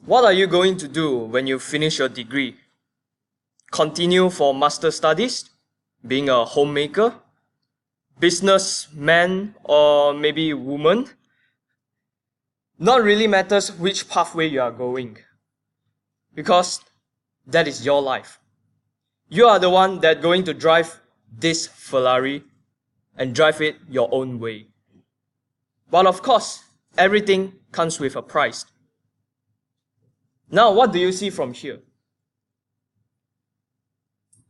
What are you going to do when you finish your degree? Continue for master studies, being a homemaker, businessman, or maybe woman? Not really matters which pathway you are going, because that is your life. You are the one that going to drive this Ferrari and drive it your own way. But of course, everything comes with a price. Now, what do you see from here?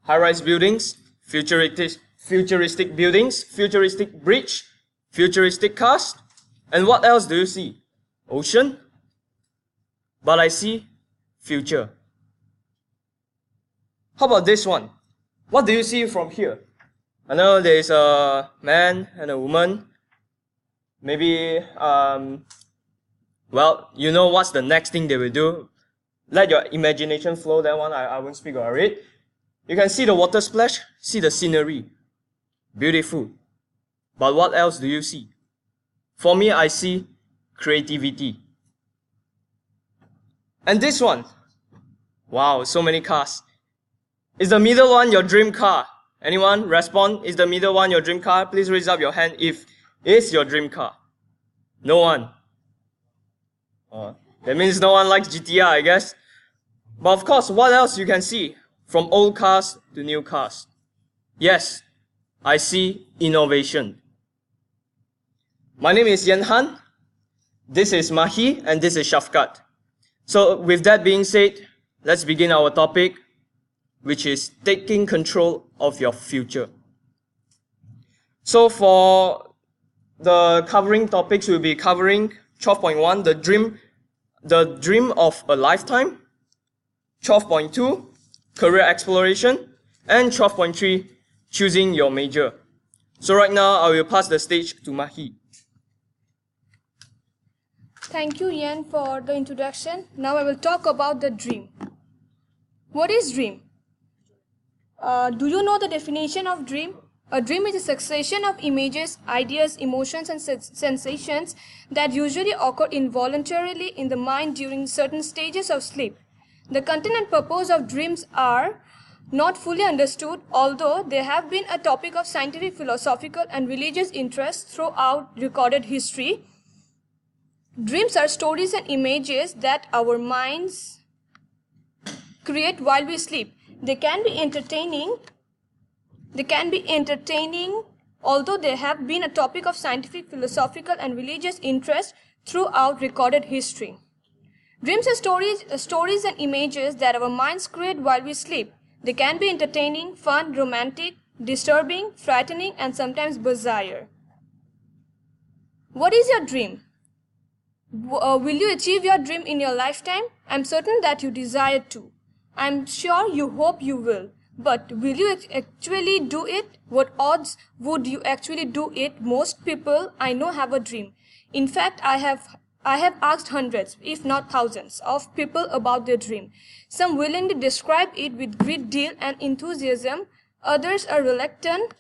High-rise buildings, futuristic buildings, futuristic bridge, futuristic cars. And what else do you see? Ocean? But I see future. How about this one? What do you see from here? I know there is a man and a woman. Maybe, well, you know what's the next thing they will do. Let your imagination flow, that one, I won't speak about it. You can see the water splash, see the scenery. Beautiful. But what else do you see? For me, I see creativity. And this one. Wow, so many cars. Is the middle one your dream car? Anyone respond? Is the middle one your dream car? Please raise up your hand if it's your dream car. No one. That means no one likes GTR, I guess. But of course, what else you can see? From old cars to new cars. Yes, I see innovation. My name is Yen Han. This is Mahi and this is Shafkat. So with that being said, let's begin our topic, which is taking control of your future. So for the covering topics, we'll be covering 12.1, the dream of a lifetime, 12.2, career exploration, and 12.3, choosing your major. So right now, I will pass the stage to Mahi. Thank you, Yen, for the introduction. Now I will talk about the dream. What is dream? Do you know the definition of dream? A dream is a succession of images, ideas, emotions, and sensations that usually occur involuntarily in the mind during certain stages of sleep. The content and purpose of dreams are not fully understood, although they have been a topic of scientific, philosophical, and religious interest throughout recorded history. Dreams are stories and images that our minds create while we sleep. They can be entertaining, although they have been a topic of scientific, philosophical, and religious interest throughout recorded history. Dreams are stories and images that our minds create while we sleep. They can be entertaining, fun, romantic, disturbing, frightening, and sometimes bizarre. What is your dream? Will you achieve your dream in your lifetime? I'm certain that you desire to. I'm sure you hope you will. But will you actually do it? What odds would you actually do it? Most people I know have a dream. In fact, I have asked hundreds, if not thousands, of people about their dream. Some willingly describe it with great deal and enthusiasm. Others are reluctant.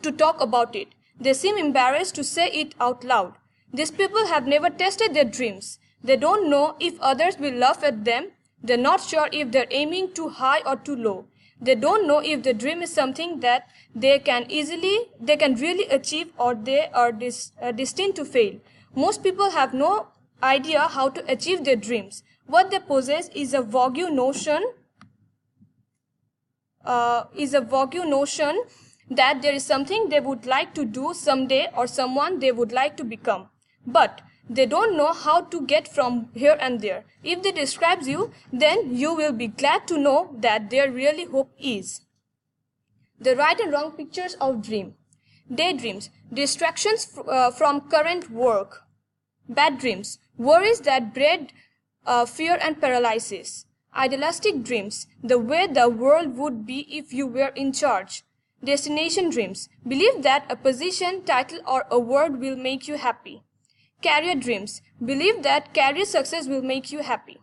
To talk about it. They seem embarrassed to say it out loud. These people have never tested their dreams. They don't know if others will laugh at them. They're not sure if they're aiming too high or too low. They don't know if the dream is something that they can really achieve, or they are destined to fail. Most people have no idea how to achieve their dreams. What they possess is a vague notion that there is something they would like to do someday or someone they would like to become. But they don't know how to get from here and there. If they describe you, then you will be glad to know that their really hope is. The right and wrong pictures of dream. Daydreams, distractions from current work. Bad dreams, worries that breed fear and paralysis. Idealistic dreams, the way the world would be if you were in charge. Destination dreams, believe that a position, title, or award will make you happy. Career dreams, believe that career success will make you happy.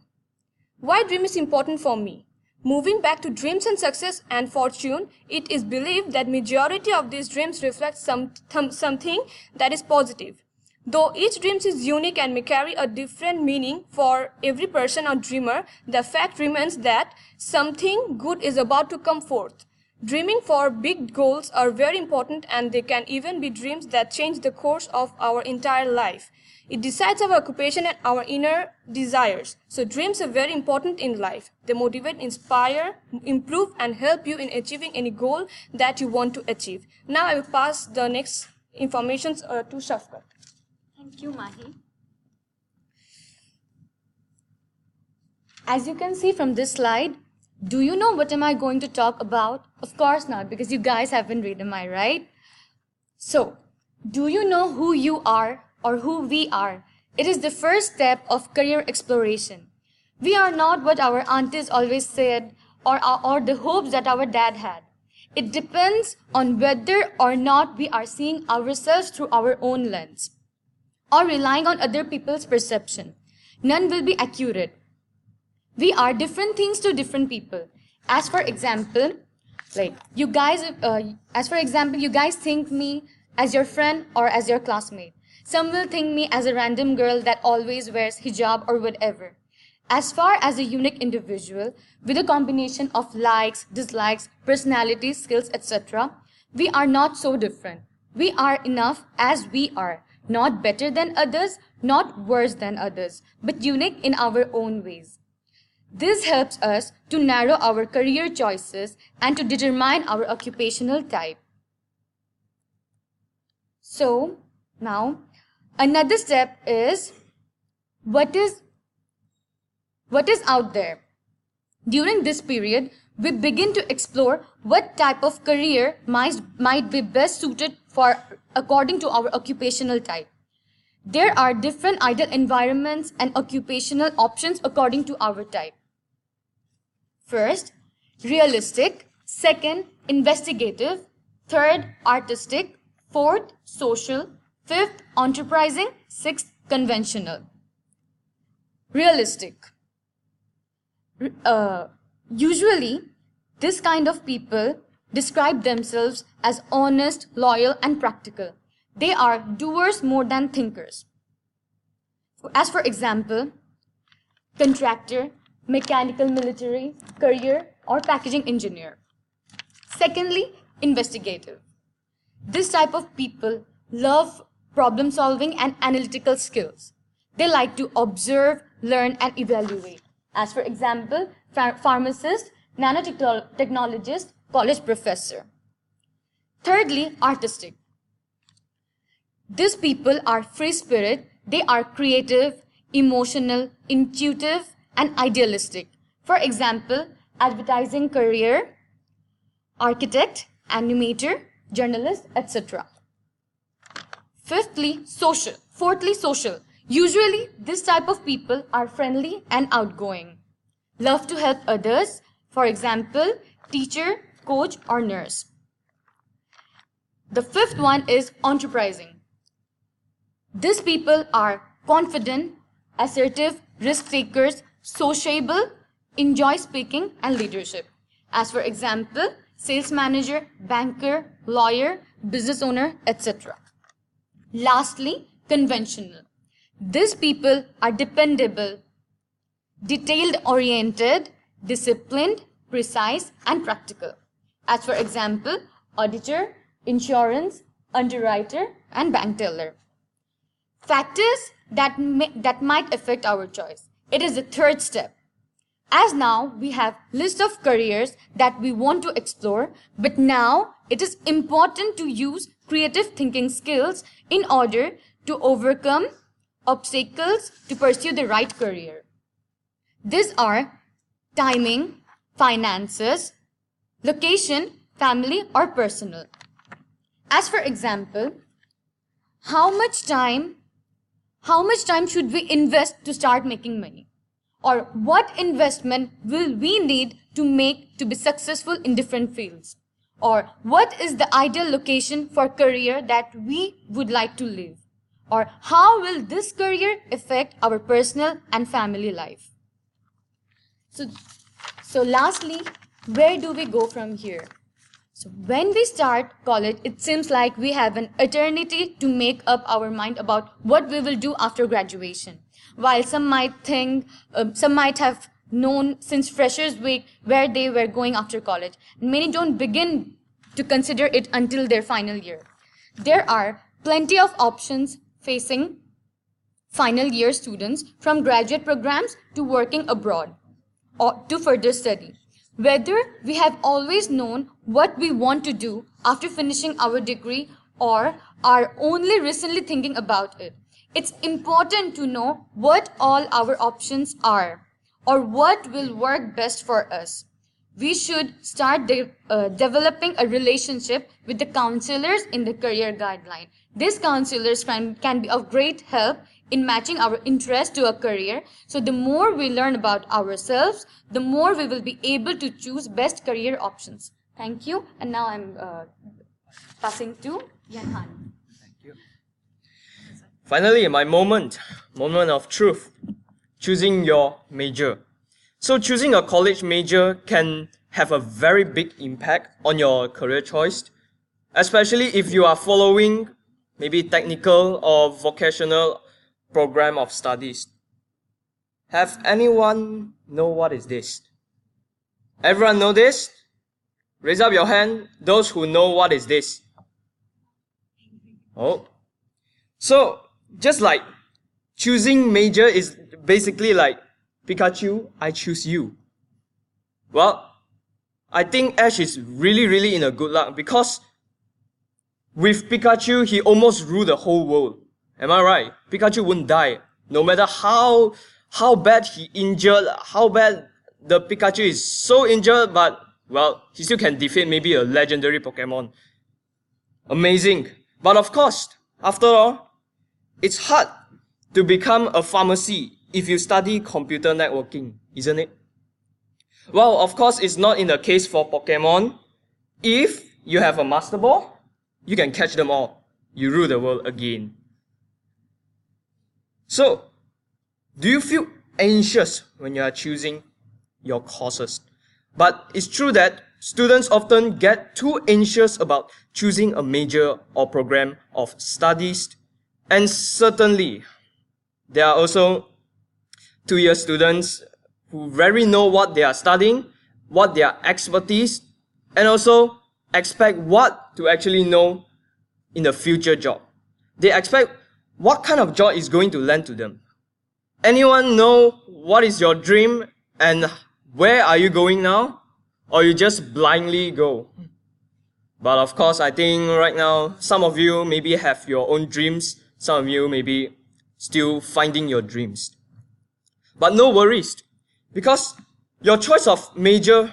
Why dream is important for me? Moving back to dreams and success and fortune, it is believed that majority of these dreams reflect something that is positive. Though each dream is unique and may carry a different meaning for every person or dreamer, the fact remains that something good is about to come forth. Dreaming for big goals are very important, and they can even be dreams that change the course of our entire life. It decides our occupation and our inner desires. So dreams are very important in life. They motivate, inspire, improve, and help you in achieving any goal that you want to achieve. Now I will pass the next information to Shafqat. Thank you, Mahi. As you can see from this slide, do you know what am I going to talk about? Of course not, because you guys haven't read, am I right? So, do you know who you are or who we are? It is the first step of career exploration. We are not what our aunties always said or the hopes that our dad had. It depends on whether or not we are seeing ourselves through our own lens or relying on other people's perception. None will be accurate. We are different things to different people. As for example, you guys think me as your friend or as your classmate. Some will think me as a random girl that always wears hijab or whatever. As far as a unique individual with a combination of likes, dislikes, personalities, skills, etc., we are not so different. We are enough as we are, not better than others, not worse than others, but unique in our own ways. This helps us to narrow our career choices and to determine our occupational type. So, now, another step is what is out there. During this period, we begin to explore what type of career might be best suited for according to our occupational type. There are different ideal environments and occupational options according to our type. First, realistic. Second, investigative. Third, artistic. Fourth, social. Fifth, enterprising. Sixth, conventional. Realistic. Usually, this kind of people describe themselves as honest, loyal, and practical. They are doers more than thinkers. As for example, contractor, mechanical military, courier, or packaging engineer. Secondly, investigative. This type of people love problem solving and analytical skills. They like to observe, learn, and evaluate. As for example, pharmacist, nanotechnologist, college professor. Thirdly, artistic. These people are free spirit. They are creative, emotional, intuitive, and idealistic. For example, advertising career, architect, animator, journalist, etc. Fourthly, social. Usually, this type of people are friendly and outgoing. Love to help others. For example, teacher, coach, or nurse. The fifth one is enterprising. These people are confident, assertive, risk takers, sociable, enjoy speaking, and leadership. As for example, sales manager, banker, lawyer, business owner, etc. Lastly, conventional. These people are dependable, detailed-oriented, disciplined, precise, and practical. As for example, auditor, insurance, underwriter, and bank teller. Factors that might affect our choice. It is the third step. As now we have list of careers that we want to explore, but now it is important to use creative thinking skills in order to overcome obstacles to pursue the right career. These are timing, finances, location, family, or personal. As for example, how much time should we invest to start making money? Or what investment will we need to make to be successful in different fields? Or what is the ideal location for career that we would like to live? Or how will this career affect our personal and family life? So So lastly, where do we go from here? So when we start college, it seems like we have an eternity to make up our mind about what we will do after graduation. While some might think, some might have known since freshers week where they were going after college. Many don't begin to consider it until their final year. There are plenty of options facing final year students, from graduate programs to working abroad or to further study. Whether we have always known what we want to do after finishing our degree or are only recently thinking about it, it's important to know what all our options are or what will work best for us. We should start developing a relationship with the counselors in the career guideline. These counselors can be of great help in matching our interest to a career. So the more we learn about ourselves, the more we will be able to choose best career options. Thank you. And now I'm passing to Ken Harvey. Thank you. Finally, my moment of truth. Choosing your major. So choosing a college major can have a very big impact on your career choice, especially if you are following maybe technical or vocational program of studies. Have anyone know what is this? Everyone know this? Raise up your hand, those who know what is this. Oh. So, just like choosing major is basically like, Pikachu, I choose you. Well, I think Ash is really in a good luck because with Pikachu, he almost ruled the whole world. Am I right? Pikachu wouldn't die. No matter how bad he injured, how bad the Pikachu is so injured, but, well, he still can defeat maybe a legendary Pokemon. Amazing. But of course, after all, it's hard to become a pharmacy if you study computer networking, isn't it? Well, of course, it's not in the case for Pokemon. If you have a Master Ball, you can catch them all. You rule the world again. So, do you feel anxious when you are choosing your courses? But it's true that students often get too anxious about choosing a major or program of studies. And certainly, there are also two-year students who very know what they are studying, what their expertise, and also expect what to actually know in the future job. They expect what kind of job is going to land to them. Anyone know what is your dream and where are you going now? Or you just blindly go? But of course, I think right now, some of you maybe have your own dreams. Some of you maybe still finding your dreams. But no worries, because your choice of major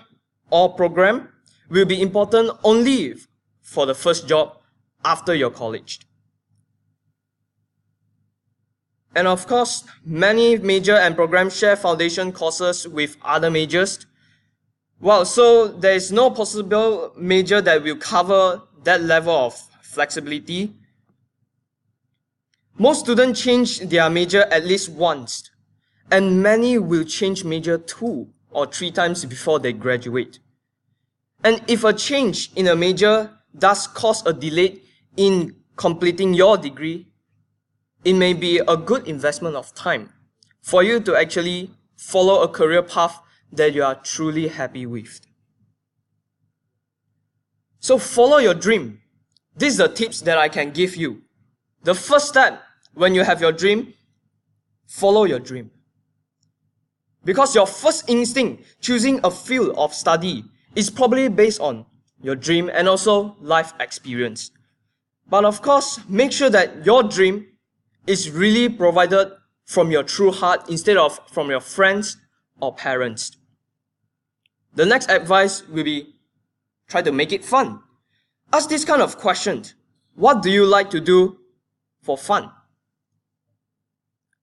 or program will be important only for the first job after your college. And of course, many major and programs share foundation courses with other majors. Well, so there is no possible major that will cover that level of flexibility. Most students change their major at least once, and many will change major 2 or 3 times before they graduate. And if a change in a major does cause a delay in completing your degree, it may be a good investment of time for you to actually follow a career path that you are truly happy with. So follow your dream. These are the tips that I can give you. The first step when you have your dream, follow your dream. Because your first instinct, choosing a field of study, is probably based on your dream and also life experience. But of course, make sure that your dream is really provided from your true heart instead of from your friends or parents. The next advice will be, try to make it fun. Ask this kind of question. What do you like to do for fun?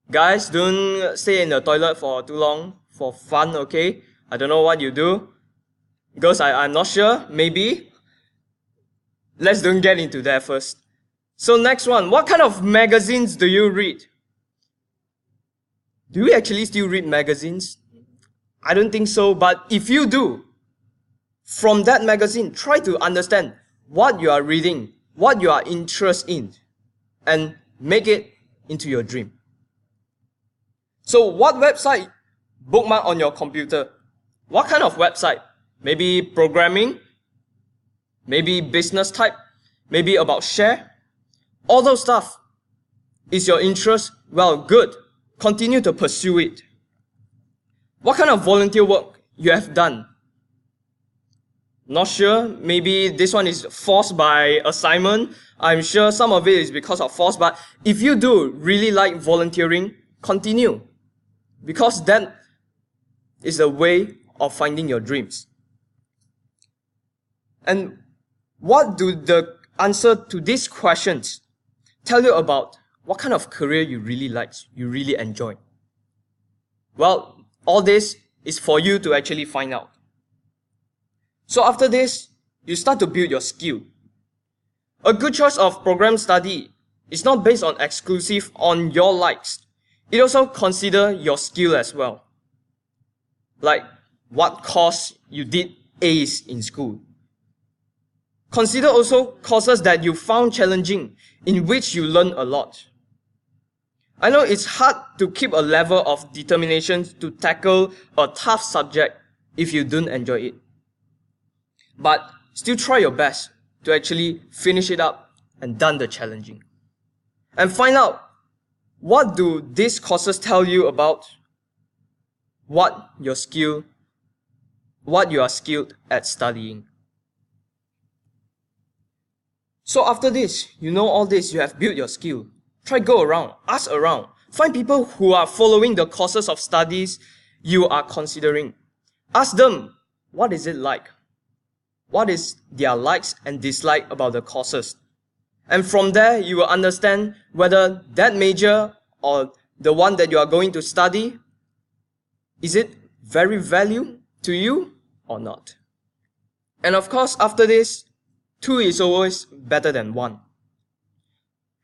Guys, don't stay in the toilet for too long for fun, okay? I don't know what you do. Girls, I'm not sure. Maybe. Let's don't get into that first. So next one, what kind of magazines do you read? Do you actually still read magazines? I don't think so, but if you do, from that magazine, try to understand what you are reading, what you are interested in, and make it into your dream. So what website bookmark on your computer? What kind of website? Maybe programming, maybe business type, maybe about share. All those stuff. Is your interest? Well, good. Continue to pursue it. What kind of volunteer work you have done? Not sure. Maybe this one is forced by assignment. I'm sure some of it is because of force, but if you do really like volunteering, continue. Because that is the way of finding your dreams. And what do the answer to these questions tell you about what kind of career you really like, you really enjoy? Well, all this is for you to actually find out. So after this, you start to build your skill. A good choice of program study is not based on exclusive on your likes. It also consider your skill as well. Like what course you did ace in school. Consider also courses that you found challenging, in which you learn a lot. I know it's hard to keep a level of determination to tackle a tough subject if you don't enjoy it. But still try your best to actually finish it up and done the challenging. And find out, what do these courses tell you about what you are skilled at studying? So after this, you know all this, you have built your skill. Try go around, ask around, find people who are following the courses of studies you are considering. Ask them, what is it like? What is their likes and dislikes about the courses? And from there, you will understand whether that major or the one that you are going to study, is it very value to you or not? And of course, after this, 2 is always better than 1.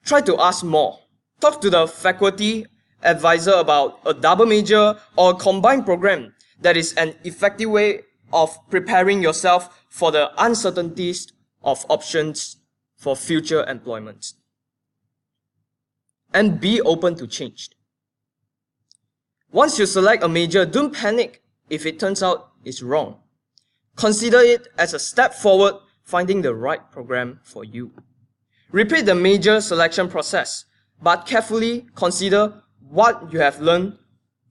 Try to ask more. Talk to the faculty advisor about a double major or a combined program that is an effective way of preparing yourself for the uncertainties of options for future employment. And be open to change. Once you select a major, don't panic if it turns out it's wrong. Consider it as a step forward finding the right program for you. Repeat the major selection process, but carefully consider what you have learned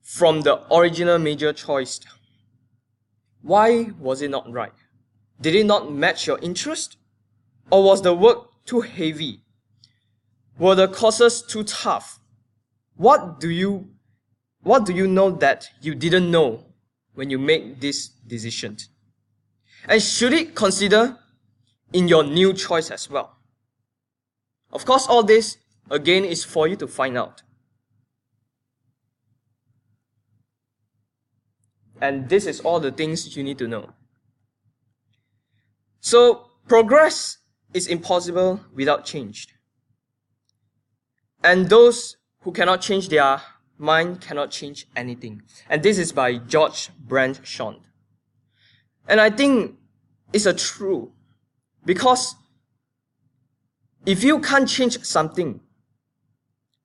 from the original major choice. Why was it not right? Did it not match your interest? Or was the work too heavy? Were the courses too tough? What do you know that you didn't know when you make this decision? And should it consider in your new choice as well? Of course, all this, again, is for you to find out. And this is all the things you need to know. So, progress is impossible without change. And those who cannot change their mind cannot change anything. And this is by George Brand Shaw. And I think it's a true. Because if you can't change something,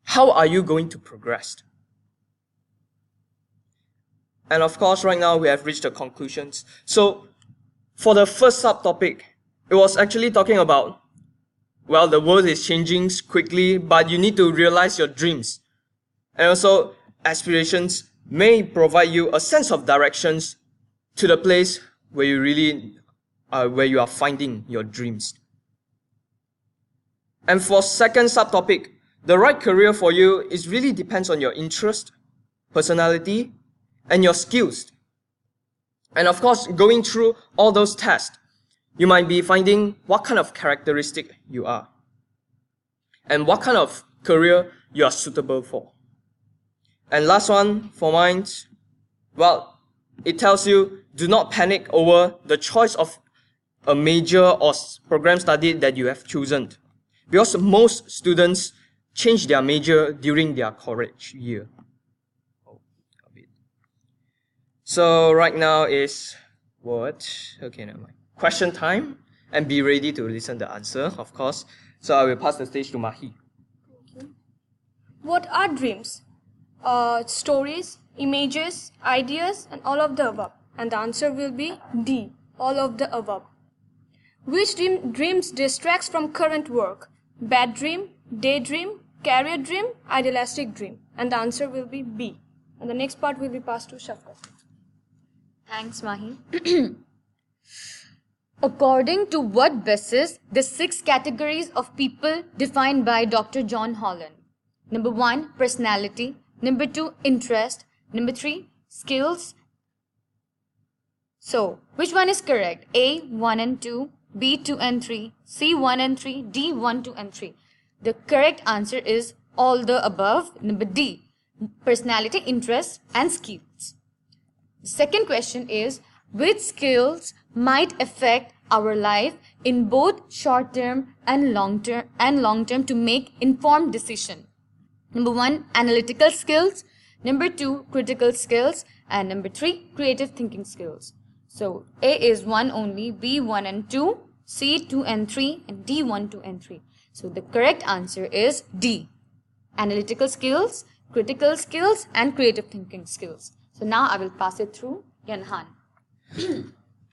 how are you going to progress? And of course, right now we have reached the conclusions. So, for the first subtopic, it was actually talking about, well, the world is changing quickly, but you need to realize your dreams. And also, aspirations may provide you a sense of directions to the place where you really where you are finding your dreams. And for second subtopic, the right career for you is really depends on your interest, personality, and your skills. And of course, going through all those tests, you might be finding what kind of characteristic you are and what kind of career you are suitable for. And last one for mine, well, it tells you do not panic over the choice of a major or program study that you have chosen, because most students change their major during their college year. So right now is what? Okay, never mind. Question time, and be ready to listen the answer, of course. So I will pass the stage to Mahi. What are dreams? Stories, images, ideas, and all of the above. And the answer will be D, all of the above. Which dreams distracts from current work? Bad dream, daydream, career dream, idealistic dream. And the answer will be B. And the next part will be passed to Shafqat. Thanks, Mahi. According to what basis the 6 categories of people defined by Dr. John Holland? Number 1, personality. Number 2, interest. Number 3, skills. So, which one is correct? A, 1 and 2, B, 2 and 3, C, 1 and 3, D, 1, 2 and 3. The correct answer is all the above. Number D, personality, interest and skills. The second question is, which skills might affect our life in both short term and long term to make informed decision? Number 1, analytical skills. Number 2, critical skills. And number 3, creative thinking skills. So A is 1 only, B 1 and 2, C 2 and 3, and D 1, 2 and 3. So the correct answer is D. Analytical skills, critical skills and creative thinking skills. So now I will pass it through Yan Han.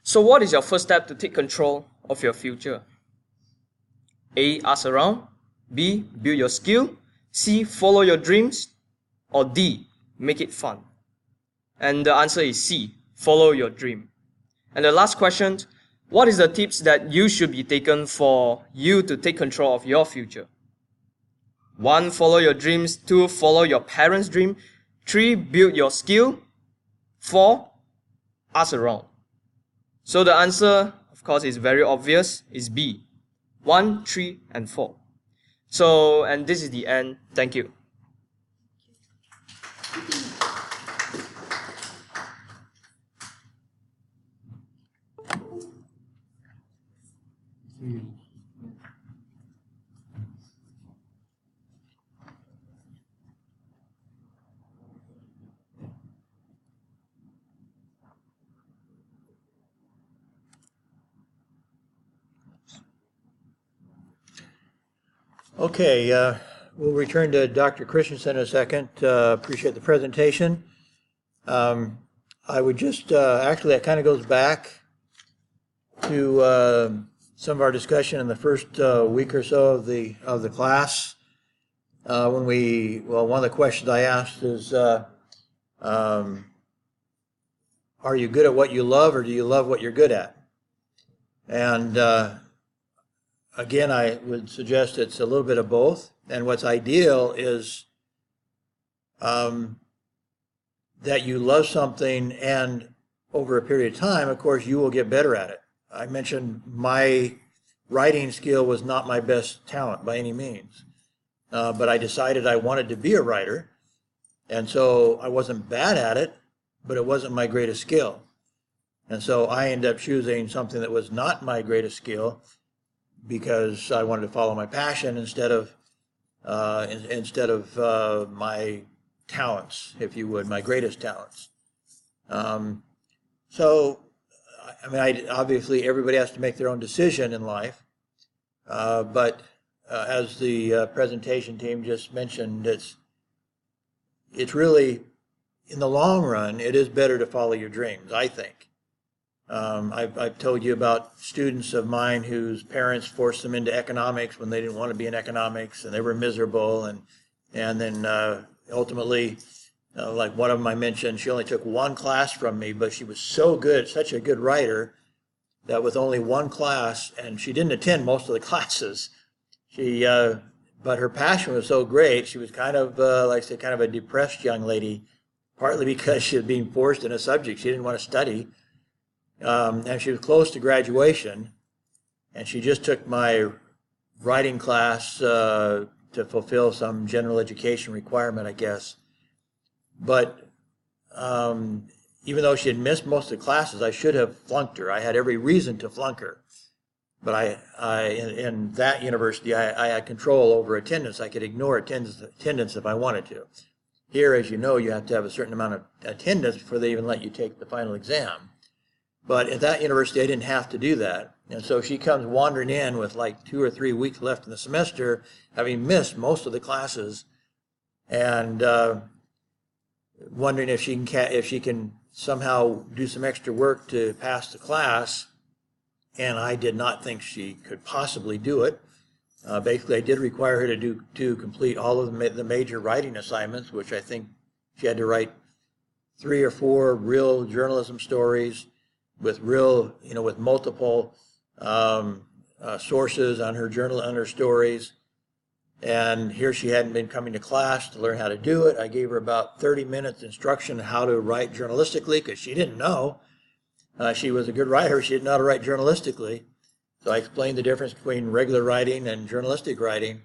So what is your first step to take control of your future? A, ask around. B, build your skill. C, follow your dreams. Or D, make it fun. And the answer is C, follow your dream. And the last question, what is the tips that you should be taken for you to take control of your future? 1, follow your dreams. 2, follow your parents' dream. 3, build your skill. 4, ask around. So the answer, of course, is very obvious, is B. 1, 3, and 4. So, and this is the end. Thank you. Okay, we'll return to Dr. Christensen in a second. Appreciate the presentation. I would just, actually, that kind of goes back to some of our discussion in the first week or so of the class. One of the questions I asked is, are you good at what you love, or do you love what you're good at? And again, I would suggest it's a little bit of both. And what's ideal is that you love something, and over a period of time, of course, you will get better at it. I mentioned my writing skill was not my best talent by any means, but I decided I wanted to be a writer, and so I wasn't bad at it, but it wasn't my greatest skill. And so I ended up choosing something that was not my greatest skill, because I wanted to follow my passion instead of my talents, if you would, my greatest talents. So, I mean, obviously everybody has to make their own decision in life, but as the presentation team just mentioned, it's really, in the long run, it is better to follow your dreams, I think. I've told you about students of mine whose parents forced them into economics when they didn't want to be in economics, and they were miserable, and then ultimately, like one of them I mentioned, she only took one class from me, but she was so good, such a good writer, that with only one class, and she didn't attend most of the classes, but her passion was so great, she was kind of, like I said, kind of a depressed young lady, partly because she was being forced in a subject she didn't want to study. And she was close to graduation, and she just took my writing class to fulfill some general education requirement, I guess. But even though she had missed most of the classes, I should have flunked her. I had every reason to flunk her. But in that university, I had control over attendance. I could ignore attendance if I wanted to. Here, as you know, you have to have a certain amount of attendance before they even let you take the final exam. But at that university, I didn't have to do that. And so she comes wandering in with like 2 or 3 weeks left in the semester, having missed most of the classes, and wondering if she can somehow do some extra work to pass the class. And I did not think she could possibly do it. Basically, I did require her to complete all of the major writing assignments, which I think she had to write 3 or 4 real journalism stories with with multiple sources on her stories. And here she hadn't been coming to class to learn how to do it. I gave her about 30 minutes instruction on how to write journalistically, because she didn't know. She was a good writer. She didn't know how to write journalistically. So I explained the difference between regular writing and journalistic writing.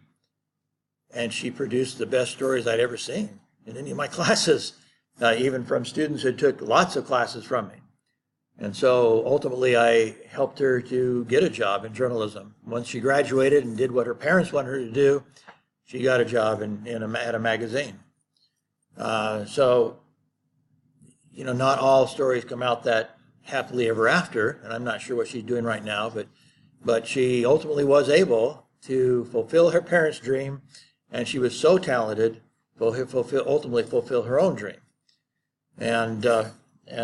And she produced the best stories I'd ever seen in any of my classes, even from students who took lots of classes from me. And so ultimately I helped her to get a job in journalism. Once she graduated and did what her parents wanted her to do, she got a job at a magazine. So, not all stories come out that happily ever after, and I'm not sure what she's doing right now, but she ultimately was able to fulfill her parents' dream, and she was so talented, ultimately fulfill her own dream. And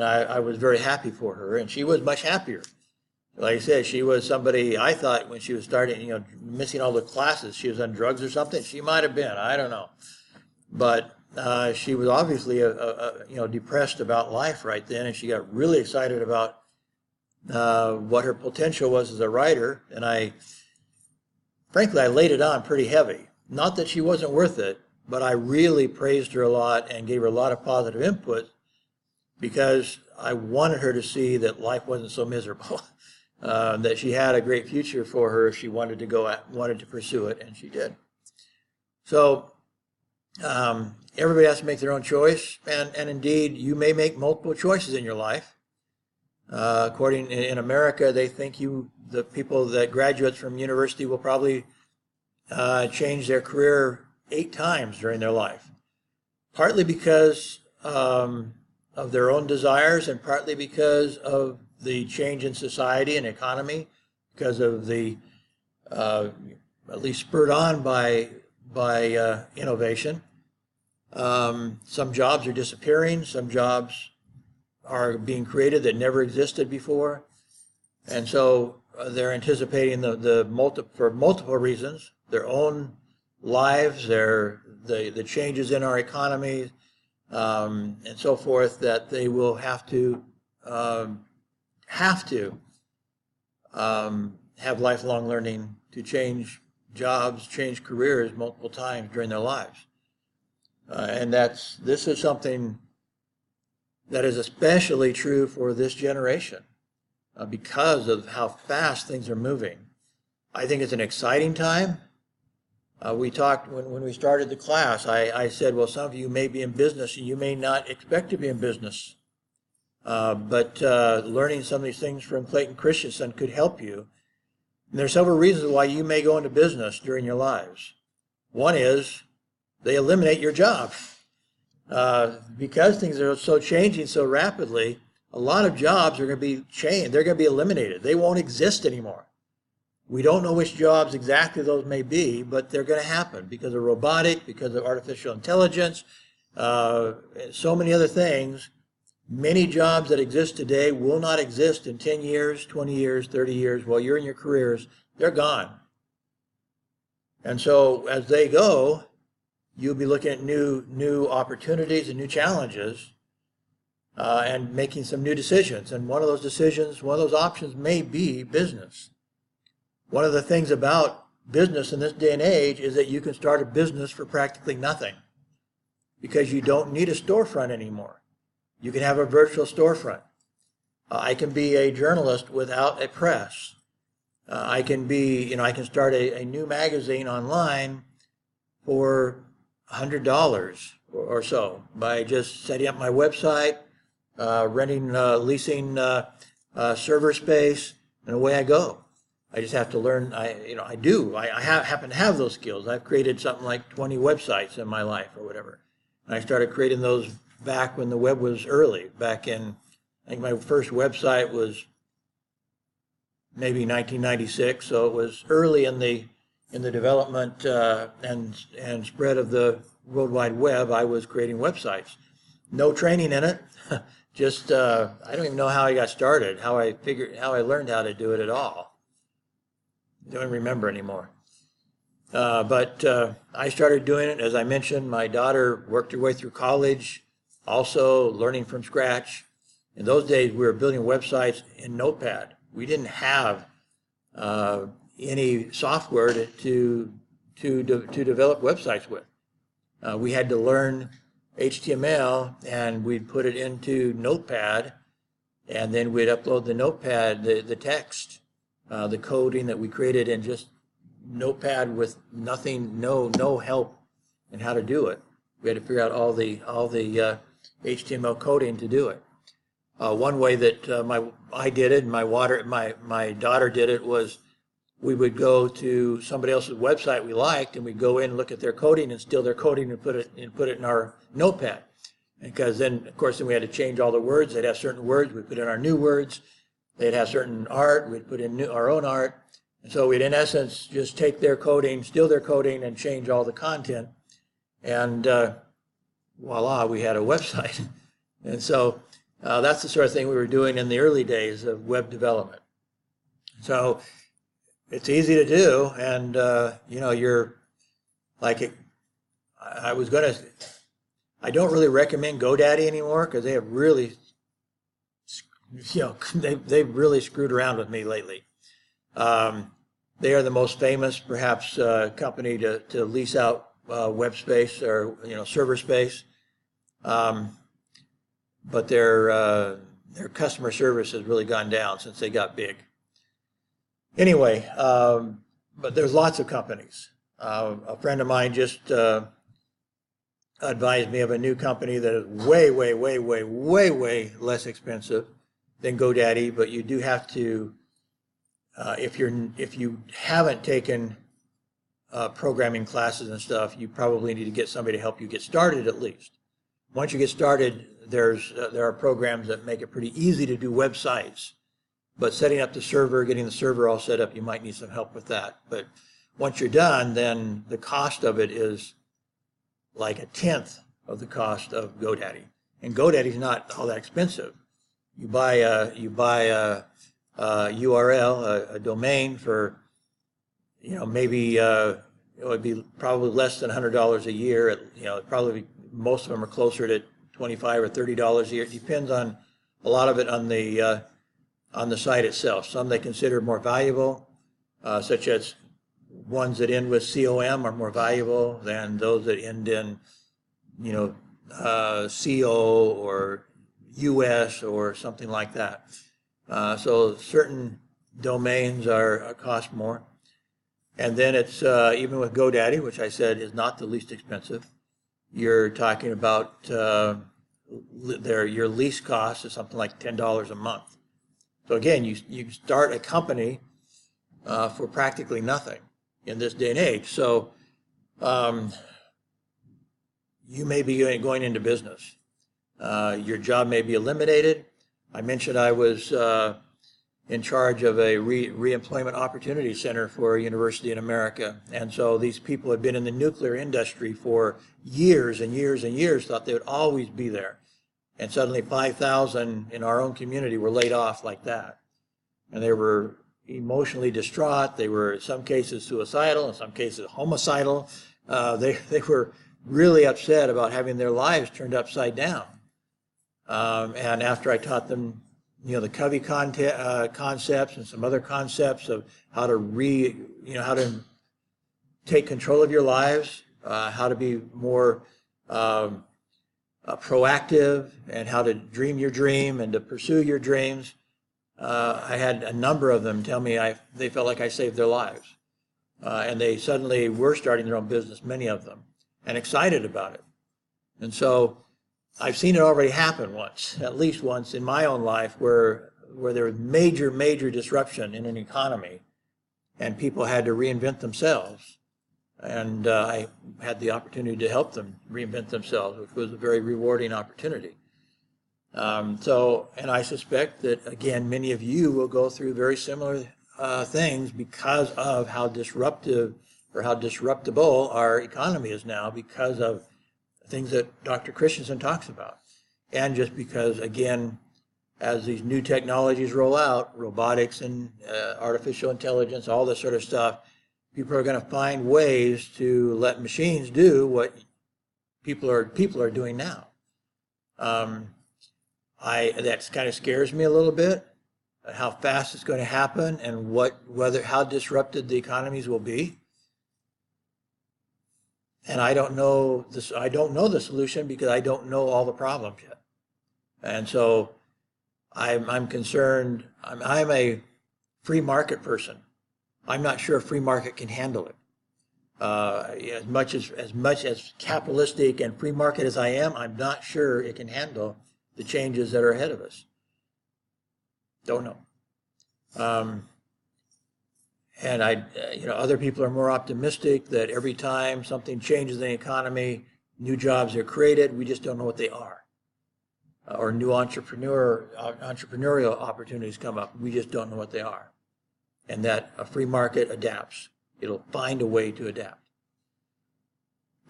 I was very happy for her, and she was much happier. Like I said, she was somebody, I thought when she was starting, missing all the classes, she was on drugs or something. She might have been, I don't know. But she was obviously depressed about life right then, and she got really excited about what her potential was as a writer. And frankly, I laid it on pretty heavy. Not that she wasn't worth it, but I really praised her a lot and gave her a lot of positive input, because I wanted her to see that life wasn't so miserable, that she had a great future for her if she wanted to pursue it, and she did. So everybody has to make their own choice, and indeed, you may make multiple choices in your life. In America, they think the people that graduates from university will probably change their career 8 times during their life, partly because of their own desires, and partly because of the change in society and economy, because of the, at least spurred on by innovation. Some jobs are disappearing, some jobs are being created that never existed before. And so they're anticipating for multiple reasons, their own lives, the changes in our economy, and so forth, that they will have to have lifelong learning to change jobs, change careers multiple times during their lives. And this is something that is especially true for this generation because of how fast things are moving. I think it's an exciting time. We talked when we started the class, I said, well, some of you may be in business and you may not expect to be in business. But learning some of these things from Clayton Christensen could help you. And there are several reasons why you may go into business during your lives. One is they eliminate your job. Because things are so changing so rapidly, a lot of jobs are going to be changed. They're going to be eliminated. They won't exist anymore. We don't know which jobs exactly those may be, but they're going to happen because of robotic, because of artificial intelligence, so many other things. Many jobs that exist today will not exist in 10 years, 20 years, 30 years. While you're in your careers, they're gone. And so as they go, you'll be looking at new opportunities and new challenges, and making some new decisions. And one of those options may be business. One of the things about business in this day and age is that you can start a business for practically nothing, because you don't need a storefront anymore. You can have a virtual storefront. I can be a journalist without a press. I can start a new magazine online for $100 or so by just setting up my website, leasing server space, and away I go. I just have to learn. I happen to have those skills. I've created something like 20 websites in my life or whatever. And I started creating those back when the web was early, back in, I think my first website was maybe 1996, so it was early in the development and spread of the World Wide Web. I was creating websites. No training in it, just I don't even know how I got started, how I learned how to do it at all. Don't remember anymore. But I started doing it, as I mentioned. My daughter worked her way through college, also learning from scratch. In those days, we were building websites in Notepad. We didn't have any software to develop websites with. We had to learn HTML, and we'd put it into Notepad, and then we'd upload the Notepad, the text, the coding that we created in just Notepad with nothing, no help in how to do it. We had to figure out all the HTML coding to do it. One way that I did it, and my daughter did it, was we would go to somebody else's website we liked, and we'd go in and look at their coding and steal their coding and put it in our Notepad. Because then, of course, we had to change all the words. They'd have certain words, we'd put in our new words. They'd have certain art, we'd put in our own art. And so we'd, in essence, just take their coding, steal their coding, and change all the content. And voila, we had a website. And so that's the sort of thing we were doing in the early days of web development. So it's easy to do, and you're like, I don't really recommend GoDaddy anymore because they have really, they've really screwed around with me lately. They are the most famous, perhaps, company to lease out web space or server space, but their customer service has really gone down since they got big. Anyway, but there's lots of companies. A friend of mine just advised me of a new company that is way, way, way, way, way, way less expensive than GoDaddy, but you do have to, if you haven't taken programming classes and stuff, you probably need to get somebody to help you get started at least. Once you get started, there are programs that make it pretty easy to do websites. But setting up the server, getting the server all set up, you might need some help with that. But once you're done, then the cost of it is like 1/10 of the cost of GoDaddy. And GoDaddy's not all that expensive. You buy a URL, a domain for, maybe it would be probably less than $100 a year. Probably most of them are closer to $25 or $30 a year. It depends on a lot of it on the site itself. Some they consider more valuable, such as ones that end with .com are more valuable than those that end in, .co or .us or something like that. So certain domains cost more. And then it's, even with GoDaddy, which I said is not the least expensive, you're talking about your lease cost is something like $10 a month. So again, you start a company for practically nothing in this day and age. So you may be going into business. Your job may be eliminated. I mentioned I was in charge of a Reemployment Opportunity Center for a university in America. And so these people had been in the nuclear industry for years and years and years, thought they would always be there. And suddenly 5,000 in our own community were laid off like that. And they were emotionally distraught. They were, in some cases, suicidal, in some cases, homicidal. They were really upset about having their lives turned upside down. And after I taught them, the Covey concepts and some other concepts of how to how to take control of your lives, how to be more proactive, and how to dream your dream and to pursue your dreams. I had a number of them tell me they felt like I saved their lives. And they suddenly were starting their own business, many of them, and excited about it. And so I've seen it already happen once, at least once in my own life, where there was major, major disruption in an economy and people had to reinvent themselves. And I had the opportunity to help them reinvent themselves, which was a very rewarding opportunity. And I suspect that, again, many of you will go through very similar things because of how disruptive or how disruptible our economy is now, because of things that Dr. Christensen talks about. And just because, again, as these new technologies roll out, robotics and artificial intelligence, all this sort of stuff, people are going to find ways to let machines do what people are doing now. That kind of scares me a little bit, how fast it's going to happen and how disrupted the economies will be. And I don't know the solution because I don't know all the problems yet. And so I'm concerned. I'm a free market person. I'm not sure a free market can handle it. As much as capitalistic and free market as I am, I'm not sure it can handle the changes that are ahead of us. Don't know. And other people are more optimistic that every time something changes in the economy, new jobs are created. We just don't know what they are. Or new entrepreneurial opportunities come up. We just don't know what they are. And that a free market adapts. It'll find a way to adapt.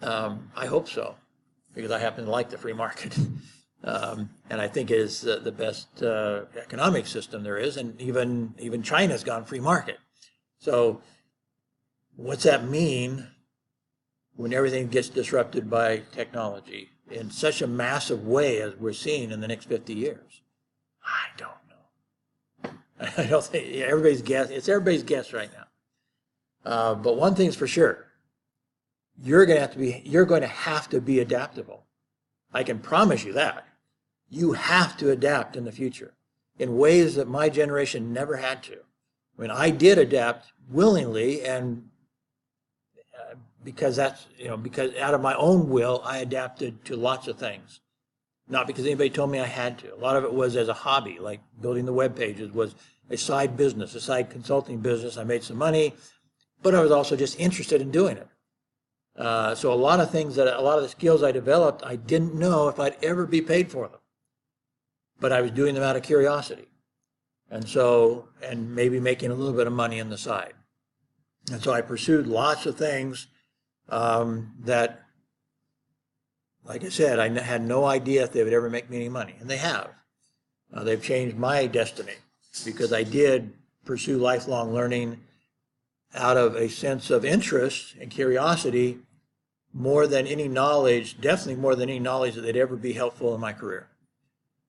I hope so, because I happen to like the free market. And I think it is the best economic system there is, and even China's gone free market. So what's that mean when everything gets disrupted by technology in such a massive way as we're seeing in the next 50 years? I don't know. I don't think everybody's guess. It's everybody's guess right now. But one thing's for sure: you're going to have to be adaptable. I can promise you that. You have to adapt in the future in ways that my generation never had to. I mean, I did adapt willingly, and because out of my own will, I adapted to lots of things. Not because anybody told me I had to. A lot of it was as a hobby, like building the web pages was a side business, a side consulting business. I made some money, but I was also just interested in doing it. So a lot of the skills I developed, I didn't know if I'd ever be paid for them. But I was doing them out of curiosity. And maybe making a little bit of money on the side. And so I pursued lots of things that, like I said, I had no idea if they would ever make me any money. And they have. They've changed my destiny because I did pursue lifelong learning out of a sense of interest and curiosity more than any knowledge, definitely more than any knowledge that they'd ever be helpful in my career.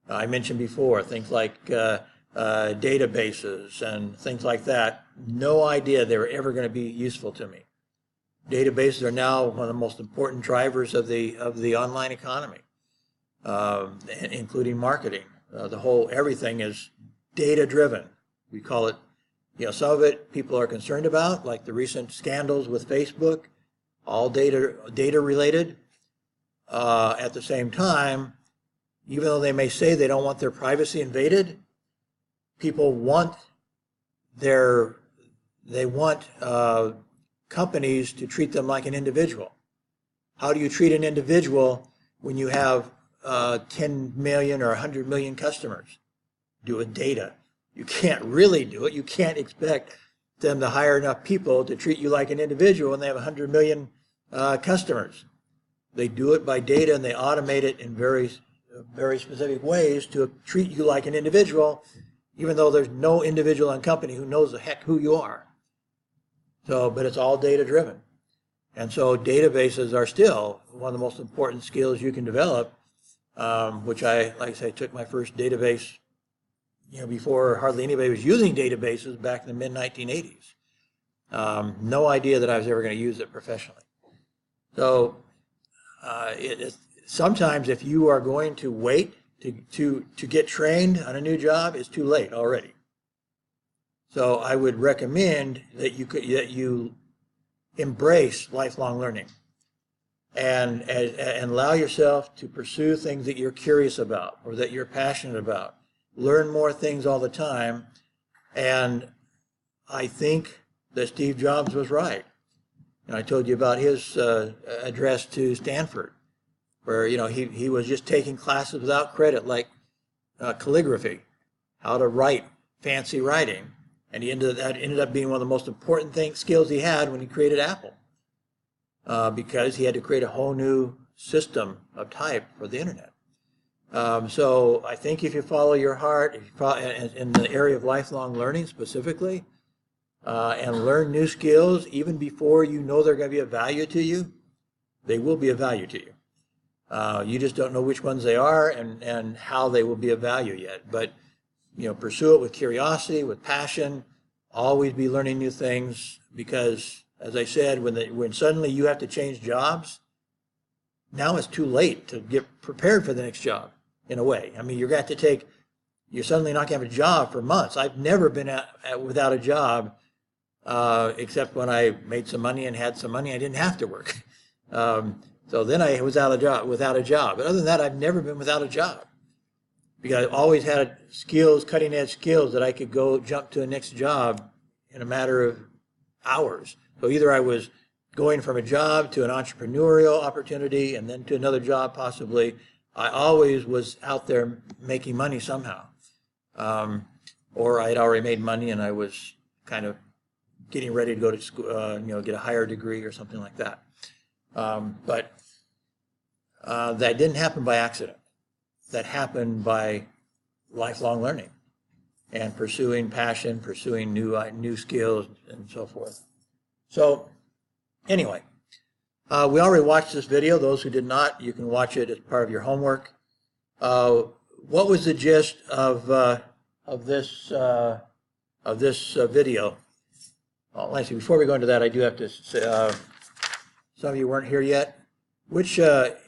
I mentioned before things like databases and things like that. No idea they were ever going to be useful to me. Databases are now one of the most important drivers of the online economy, including marketing. Everything is data driven. We call it, some of it people are concerned about, like the recent scandals with Facebook, all data related. At the same time, even though they may say they don't want their privacy invaded, people want companies to treat them like an individual. How do you treat an individual when you have 10 million or 100 million customers? Do it with data. You can't really do it. You can't expect them to hire enough people to treat you like an individual when they have 100 million customers. They do it by data, and they automate it in very, very specific ways to treat you like an individual, even though there's no individual in company who knows the heck who you are. But it's all data driven. And so databases are still one of the most important skills you can develop, which like I say, took my first database, before hardly anybody was using databases back in the mid-1980s. No idea that I was ever going to use it professionally. So sometimes if you are going to wait to get trained on a new job, it's too late already. So I would recommend that you embrace lifelong learning and allow yourself to pursue things that you're curious about or that you're passionate about. Learn more things all the time. And I think that Steve Jobs was right. And I told you about his address to Stanford, where he was just taking classes without credit, like calligraphy, how to write fancy writing, and that ended up being one of the most important skills he had when he created Apple, because he had to create a whole new system of type for the internet. So I think if you follow your heart, if you follow, in the area of lifelong learning specifically, and learn new skills even before you know they're going to be of value to you, they will be of value to you. You just don't know which ones they are and how they will be of value yet. But pursue it with curiosity, with passion. Always be learning new things, because, as I said, when suddenly you have to change jobs, now it's too late to get prepared for the next job. In a way, I mean, you're going to have to you're suddenly not going to have a job for months. I've never been without a job, except when I made some money and had some money, I didn't have to work. So then I was without a job. But other than that, I've never been without a job, because I've always had skills, cutting edge skills, that I could go jump to a next job in a matter of hours. So either I was going from a job to an entrepreneurial opportunity and then to another job possibly. I always was out there making money somehow. Or I had already made money and I was kind of getting ready to go to school, get a higher degree or something like that. But that didn't happen by accident. That happened by lifelong learning and pursuing passion, pursuing new skills, and so forth. So anyway, we already watched this video. Those who did not, you can watch it as part of your homework. What was the gist of this video? Well, actually, before we go into that, I do have to say, some of you weren't here yet.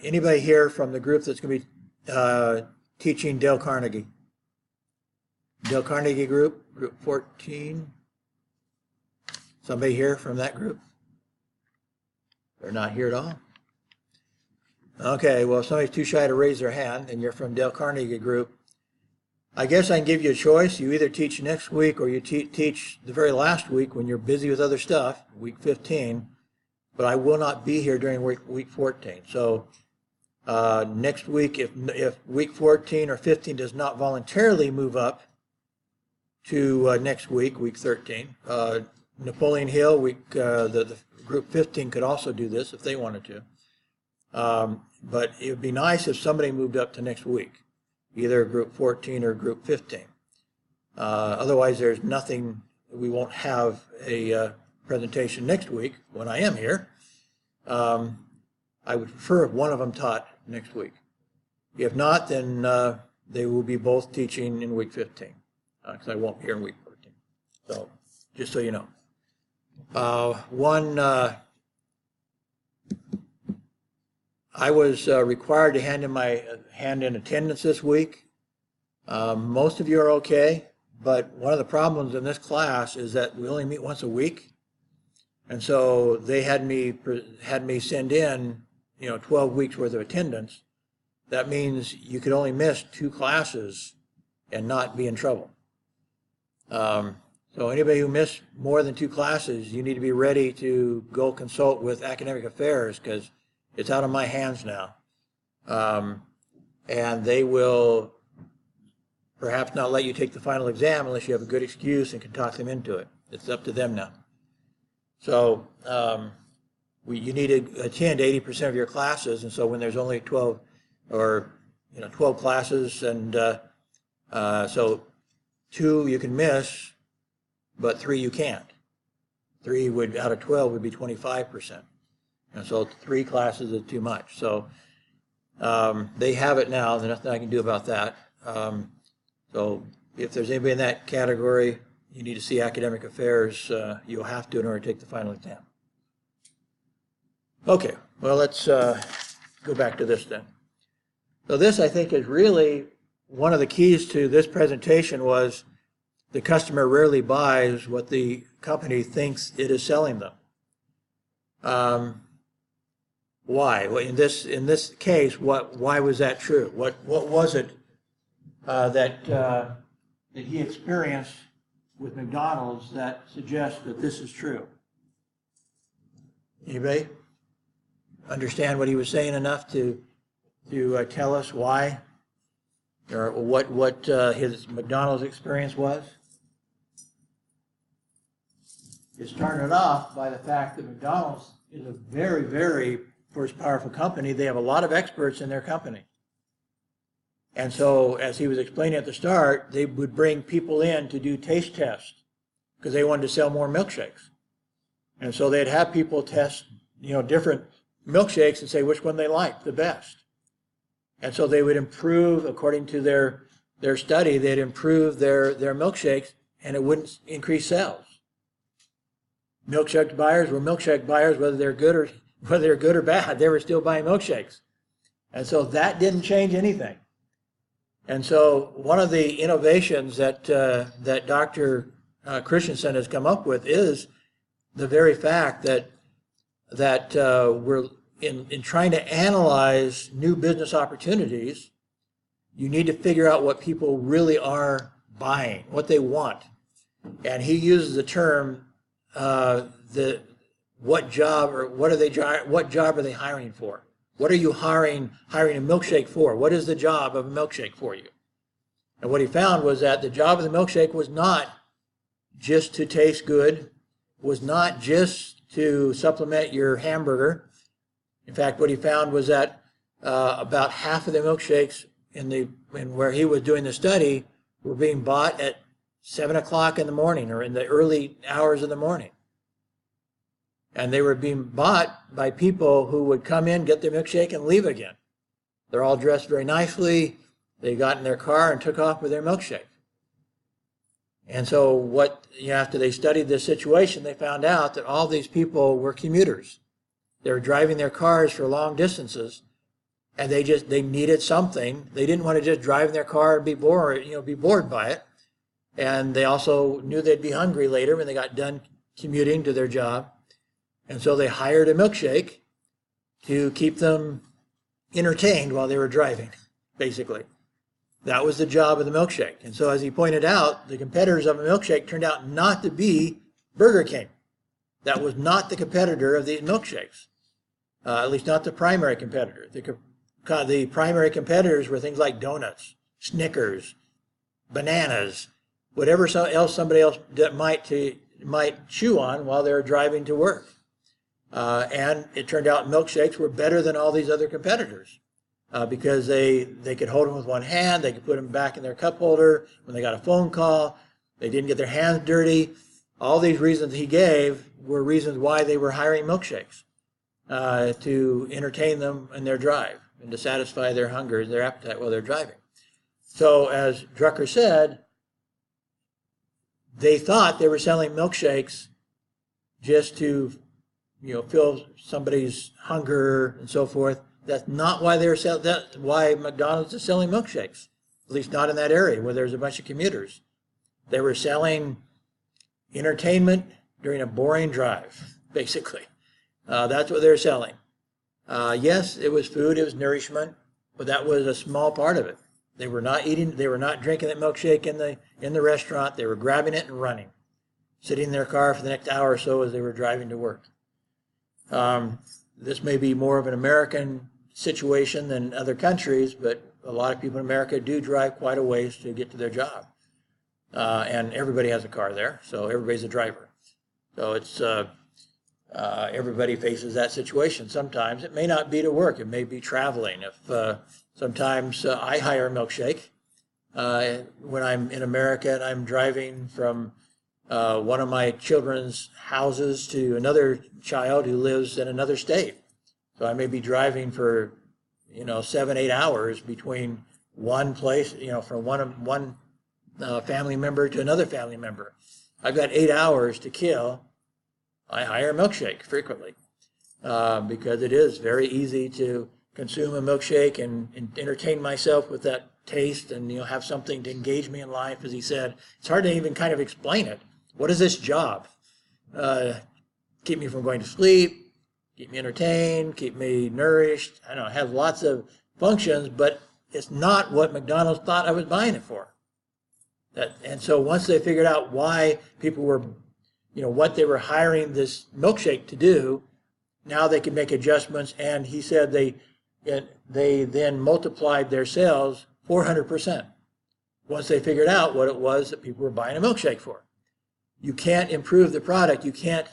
Anybody here from the group that's going to be teaching Dale Carnegie? Dale Carnegie group 14. Somebody here from that group? They're not here at all? Okay, well, if somebody's too shy to raise their hand and you're from Dale Carnegie group, I guess I can give you a choice. You either teach next week or you teach the very last week when you're busy with other stuff, week 15, but I will not be here during week 14. So next week, if week 14 or 15 does not voluntarily move up to next week, week 13, Napoleon Hill, the group 15 could also do this if they wanted to. But it would be nice if somebody moved up to next week, either group 14 or group 15. Otherwise, there's nothing. We won't have a presentation next week when I am here. I would prefer if one of them taught next week. If not, then they will be both teaching in week 15, because I won't be here in week 14. So just so you know. I was required to hand in attendance this week. Most of you are okay, but one of the problems in this class is that we only meet once a week, and so they had me send in 12 weeks worth of attendance. That means you could only miss 2 classes and not be in trouble. So anybody who missed more than 2 classes, you need to be ready to go consult with academic affairs, because it's out of my hands now. And they will perhaps not let you take the final exam unless you have a good excuse and can talk them into it. It's up to them now. So you need to attend 80% of your classes, and so when there's only 12 classes, and so 2 you can miss, but 3 you can't. 3 out of 12 would be 25%. And so 3 classes is too much. So they have it now. There's nothing I can do about that. So if there's anybody in that category, you need to see academic affairs. You'll have to in order to take the final exam. Okay, well, let's go back to this then. So this, I think, is really one of the keys to this presentation. Was the customer rarely buys what the company thinks it is selling them. Why? Well, in this case, why was that true? What was it that he experienced with McDonald's that suggests that this is true? Anybody understand what he was saying enough to tell us why or what his McDonald's experience was? It started off by the fact that McDonald's is a very, very first powerful company. They have a lot of experts in their company. And so, as he was explaining at the start, they would bring people in to do taste tests because they wanted to sell more milkshakes. And so they'd have people test, different milkshakes and say which one they liked the best. And so they would improve, according to their study, they'd improve their milkshakes, and it wouldn't increase sales. Milkshake buyers were milkshake buyers, whether they're good or bad. They were still buying milkshakes. And so that didn't change anything. And so one of the innovations that Dr. Christensen has come up with is the very fact that we're in trying to analyze new business opportunities, you need to figure out what people really are buying, what they want. And he uses the term, what job are they hiring for? What are you hiring a milkshake for? What is the job of a milkshake for you? And what he found was that the job of the milkshake was not just to taste good, was not just to supplement your hamburger. In fact, what he found was that about half of the milkshakes in where he was doing the study were being bought at 7 o'clock in the morning or in the early hours of the morning. And they were being bought by people who would come in, get their milkshake, and leave again. They're all dressed very nicely. They got in their car and took off with their milkshake. And so after they studied this situation, they found out that all these people were commuters. They were driving their cars for long distances, and they needed something. They didn't want to just drive in their car and be bored by it. And they also knew they'd be hungry later when they got done commuting to their job. And so they hired a milkshake to keep them entertained while they were driving, basically. That was the job of the milkshake. And so as he pointed out, the competitors of a milkshake turned out not to be Burger King. That was not the competitor of these milkshakes, at least not the primary competitor. The primary competitors were things like donuts, Snickers, bananas, whatever else somebody else might chew on while they were driving to work. And it turned out milkshakes were better than all these other competitors because they could hold them with one hand, they could put them back in their cup holder when they got a phone call, they didn't get their hands dirty. All these reasons he gave were reasons why they were hiring milkshakes to entertain them in their drive and to satisfy their hunger and their appetite while they're driving. So as Drucker said, they thought they were selling milkshakes just to fill somebody's hunger and so forth. That's not why that's why McDonald's is selling milkshakes, at least not in that area where there's a bunch of commuters. They were selling entertainment during a boring drive, basically. That's what they're selling. Yes, it was food, it was nourishment, but that was a small part of it. They were not drinking that milkshake in the restaurant. They were grabbing it and running, sitting in their car for the next hour or so as they were driving to work. This may be more of an American situation than other countries, but a lot of people in America do drive quite a ways to get to their job. And everybody has a car there, so everybody's a driver. So it's everybody faces that situation. Sometimes it may not be to work, it may be traveling. Sometimes I hire a milkshake when I'm in America and I'm driving from one of my children's houses to another child who lives in another state. So I may be driving for 7-8 hours between one place, from one family member to another family member. I've got 8 hours to kill. I hire a milkshake frequently because it is very easy to consume a milkshake and entertain myself with that taste and have something to engage me in life. As he said, it's hard to even kind of explain it. What is this job? Keep me from going to sleep, keep me entertained, keep me nourished. I don't know, it has lots of functions, but it's not what McDonald's thought I was buying it for. And so once they figured out why people were, what they were hiring this milkshake to do, now they could make adjustments, and he said they then multiplied their sales 400% once they figured out what it was that people were buying a milkshake for. You can't improve the product. You can't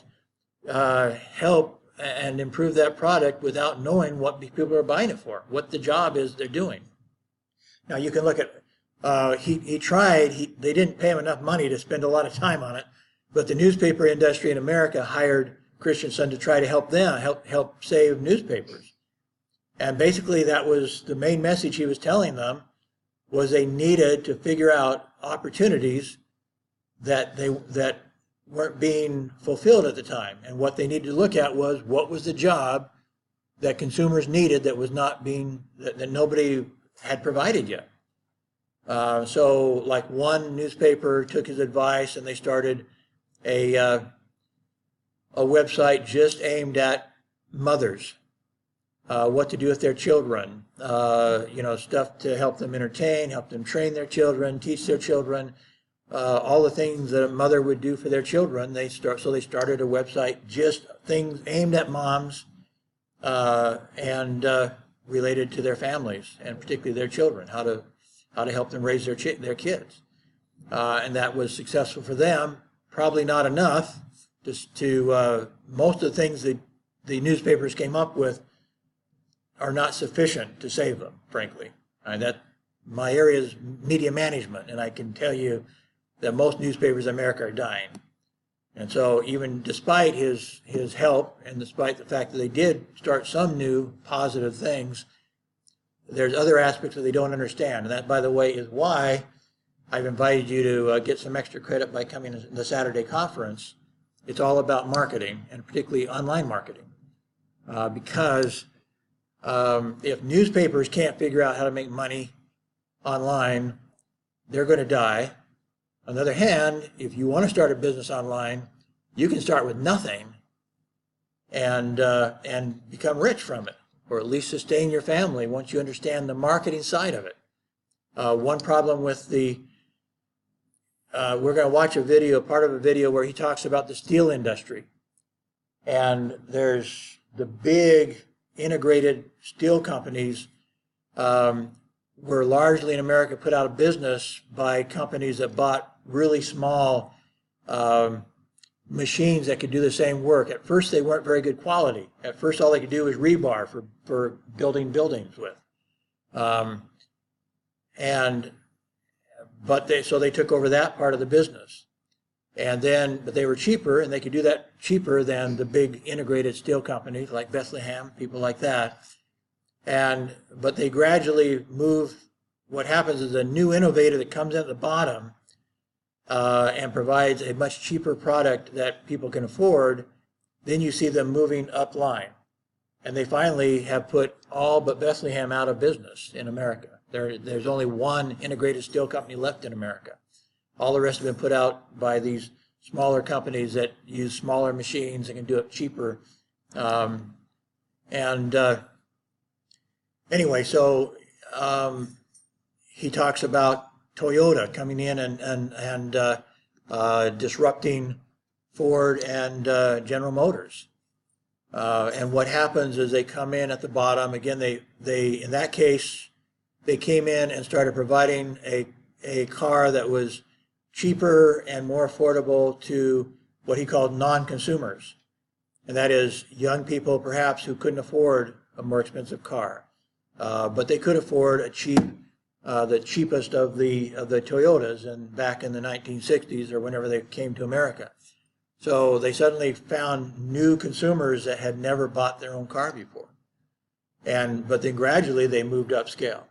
help and improve that product without knowing what people are buying it for, what the job is they're doing. Now you can look at, he tried, they didn't pay him enough money to spend a lot of time on it, but the newspaper industry in America hired Christensen to try to help them, help save newspapers. And basically that was the main message he was telling them, was they needed to figure out opportunities that weren't being fulfilled at the time. And what they needed to look at was, what was the job that consumers needed that was not being, that nobody had provided yet. So like one newspaper took his advice and they started a website just aimed at mothers, what to do with their children, stuff to help them entertain, help them train their children, teach their children, all the things that a mother would do for their children. So they started a website, just things aimed at moms and related to their families, and particularly their children, how to help them raise their kids. And that was successful for them. Probably not enough to most of the things that the newspapers came up with are not sufficient to save them, frankly. My area is media management, and I can tell you that most newspapers in America are dying. And so even despite his help, and despite the fact that they did start some new positive things, there's other aspects that they don't understand. And that, by the way, is why I've invited you to get some extra credit by coming to the Saturday conference. It's all about marketing, and particularly online marketing. Because if newspapers can't figure out how to make money online, they're going to die. On the other hand, if you want to start a business online, you can start with nothing and become rich from it, or at least sustain your family once you understand the marketing side of it. One problem with we're going to watch part of a video where he talks about the steel industry. And there's the big integrated steel companies were largely in America put out of business by companies that bought really small machines that could do the same work. At first, they weren't very good quality. At first, all they could do was rebar for building buildings with. So they took over that part of the business. But they were cheaper, and they could do that cheaper than the big integrated steel companies like Bethlehem, people like that. But they gradually move. What happens is a new innovator that comes in at the bottom and provides a much cheaper product that people can afford, then you see them moving upline. And they finally have put all but Bethlehem out of business in America. There's only one integrated steel company left in America. All the rest have been put out by these smaller companies that use smaller machines and can do it cheaper. Anyway, so he talks about Toyota coming in and disrupting Ford and General Motors. And what happens is they come in at the bottom. Again, they in that case, they came in and started providing a car that was cheaper and more affordable to what he called non-consumers. And that is young people perhaps who couldn't afford a more expensive car. But they could afford the cheapest of the Toyotas back in the 1960s or whenever they came to America. So they suddenly found new consumers that had never bought their own car before. But then gradually they moved upscale.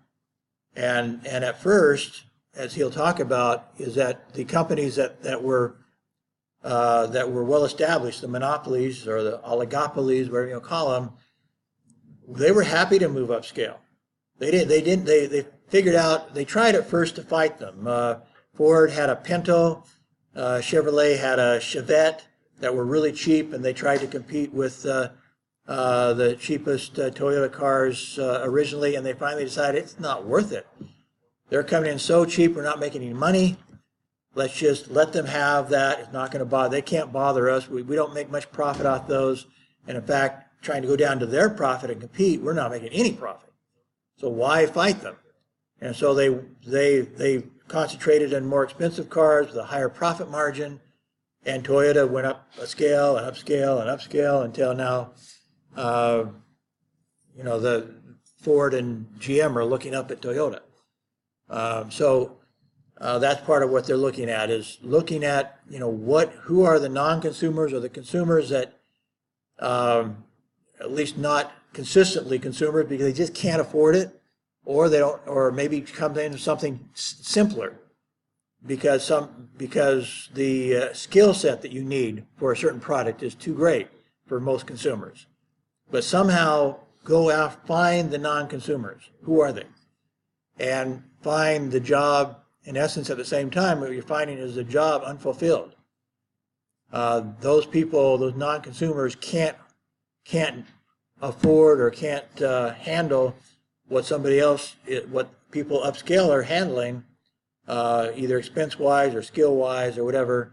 And at first, as he'll talk about, is that the companies that were well established, the monopolies or the oligopolies, whatever you call them, they were happy to move upscale. They figured out, they tried at first to fight them. Ford had a Pinto, Chevrolet had a Chevette that were really cheap, and they tried to compete with the cheapest Toyota cars originally, and they finally decided it's not worth it. They're coming in so cheap, we're not making any money. Let's just let them have that. It's not going to bother. They can't bother us. We don't make much profit off those. And in fact, trying to go down to their profit and compete, we're not making any profit. So why fight them? And so they concentrated on more expensive cars with a higher profit margin, and Toyota went up a scale and upscale and upscale until now, the Ford and GM are looking up at Toyota. That's part of what they're looking at, is looking at, who are the non-consumers or the consumers that, at least not consistently consumers because they just can't afford it, or they don't, or maybe come into something simpler because the skill set that you need for a certain product is too great for most consumers. But somehow go out, find the non-consumers. Who are they? And find the job, in essence, at the same time, what you're finding is the job unfulfilled. Those people, those non-consumers can't afford or can't handle what somebody else, what people upscale are handling, either expense-wise or skill-wise or whatever,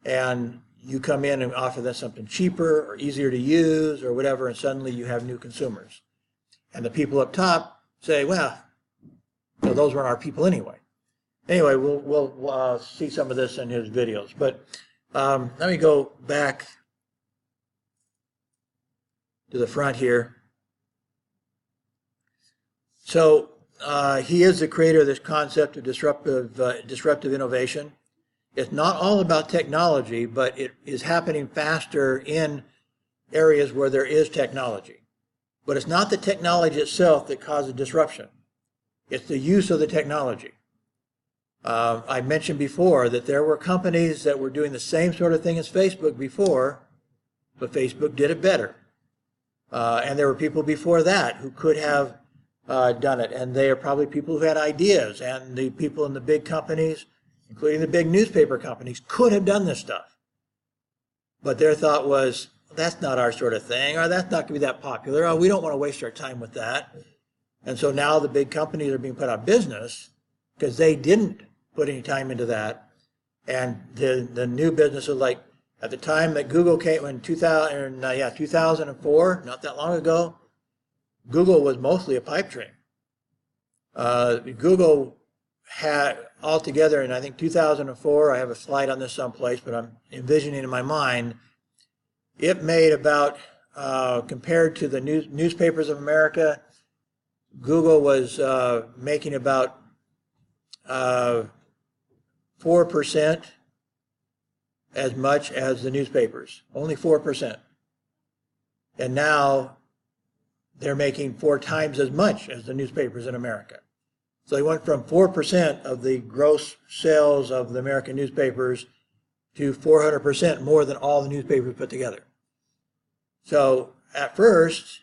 and you come in and offer them something cheaper or easier to use or whatever, and suddenly you have new consumers. And the people up top say, well, those weren't our people anyway. Anyway, we'll see some of this in his videos. But let me go back to the front here. So he is the creator of this concept of disruptive innovation. It's not all about technology, but it is happening faster in areas where there is technology. But it's not the technology itself that causes disruption. It's the use of the technology. I mentioned before that there were companies that were doing the same sort of thing as Facebook before, but Facebook did it better. And there were people before that who could have done it, and they are probably people who had ideas, and the people in the big companies, including the big newspaper companies, could have done this stuff. But their thought was, that's not our sort of thing, or that's not going to be that popular, or we don't want to waste our time with that. And so now the big companies are being put out of business because they didn't put any time into that. And the new businesses, like at the time that Google came in 2004, not that long ago, Google was mostly a pipe dream. Google had altogether in, I think, 2004, I have a slide on this someplace, but I'm envisioning in my mind, it made about, compared to the newspapers of America, Google was making about 4% as much as the newspapers, only 4%. And now they're making 4 times as much as the newspapers in America. So they went from 4% of the gross sales of the American newspapers to 400% more than all the newspapers put together. So at first,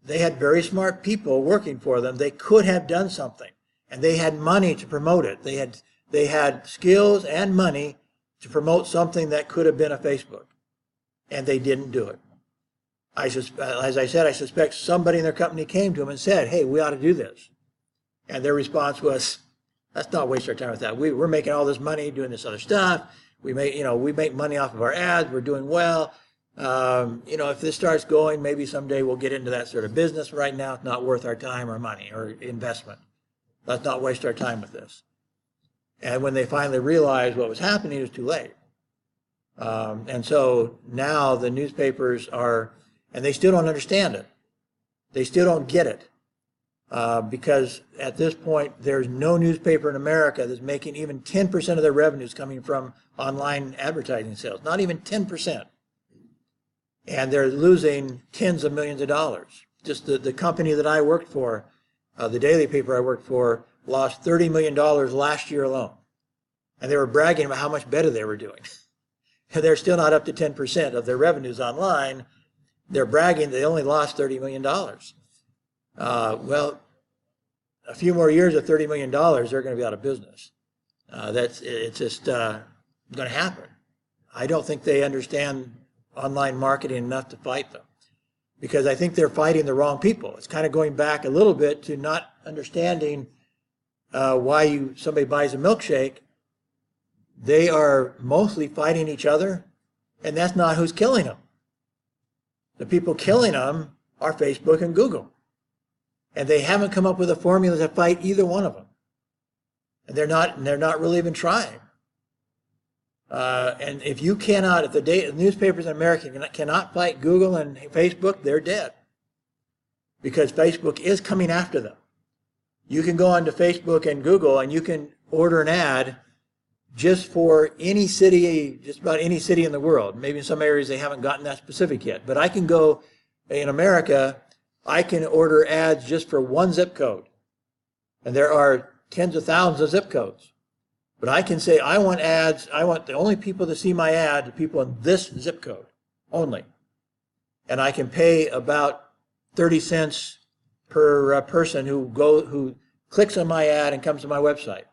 they had very smart people working for them. They could have done something, and they had money to promote it. They had skills and money to promote something that could have been a Facebook, and they didn't do it. As I said, I suspect somebody in their company came to them and said, hey, we ought to do this. And their response was, let's not waste our time with that. We're making all this money doing this other stuff. We make money off of our ads. We're doing well. If this starts going, maybe someday we'll get into that sort of business. Right now, it's not worth our time or money or investment. Let's not waste our time with this. And when they finally realized what was happening, it was too late. And so now the newspapers are, and they still don't understand it. They still don't get it. Because at this point, there's no newspaper in America that's making even 10% of their revenues coming from online advertising sales. Not even 10%. And they're losing tens of millions of dollars. Just the company that I worked for, the daily paper I worked for, lost $30 million last year alone. And they were bragging about how much better they were doing. And they're still not up to 10% of their revenues online. They're bragging they only lost $30 million. Well, a few more years of $30 million, they're going to be out of business. It's just going to happen. I don't think they understand online marketing enough to fight them, because I think they're fighting the wrong people. It's kind of going back a little bit to not understanding why somebody buys a milkshake. They are mostly fighting each other, and that's not who's killing them. The people killing them are Facebook and Google. And they haven't come up with a formula to fight either one of them. And they're not really even trying. And if you cannot, if the newspapers in America cannot fight Google and Facebook, they're dead. Because Facebook is coming after them. You can go onto Facebook and Google and you can order an ad just for any city, just about any city in the world. Maybe in some areas they haven't gotten that specific yet. But I can go, in America, I can order ads just for one zip code. And there are tens of thousands of zip codes. But I can say, I want ads, I want the only people to see my ad, the people in this zip code only. And I can pay about 30 cents per person who clicks on my ad and comes to my website.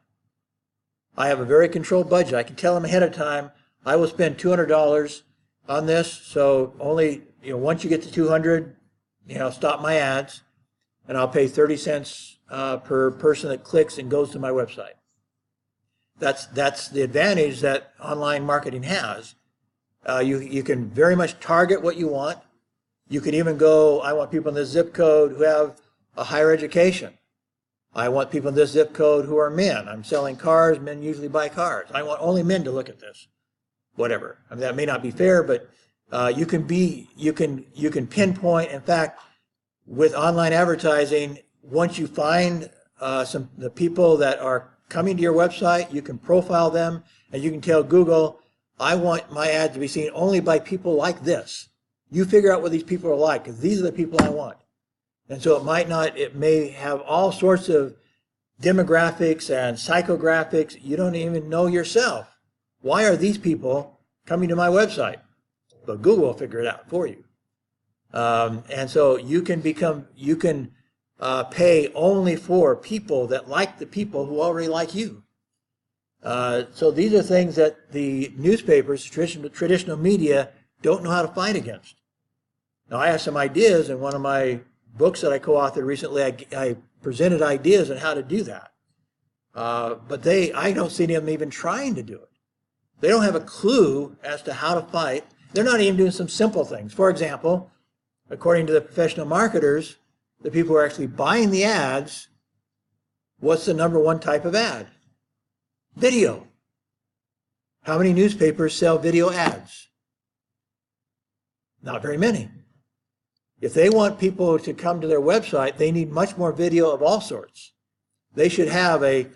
I have a very controlled budget. I can tell them ahead of time, I will spend $200 on this, so only, once you get to 200, stop my ads, and I'll pay 30 cents per person that clicks and goes to my website. That's the advantage that online marketing has. You can very much target what you want. You can even go, I want people in this zip code who have a higher education. I want people in this zip code who are men. I'm selling cars. Men usually buy cars. I want only men to look at this. Whatever. I mean, that may not be fair, but you can pinpoint. In fact, with online advertising, once you find the people that are coming to your website, you can profile them, and you can tell Google, I want my ad to be seen only by people like this. You figure out what these people are like, because these are the people I want. And so it may have all sorts of demographics and psychographics you don't even know yourself. Why are these people coming to my website? But Google will figure it out for you. And so you can pay only for people that like the people who already like you. So these are things that the newspapers, traditional media, don't know how to fight against. Now, I have some ideas in one of my books that I co-authored recently. I presented ideas on how to do that. But I don't see them even trying to do it. They don't have a clue as to how to fight. They're not even doing some simple things. For example, according to the professional marketers, the people who are actually buying the ads, what's the number one type of ad? Video. How many newspapers sell video ads? Not very many. If they want people to come to their website, they need much more video of all sorts. They should have at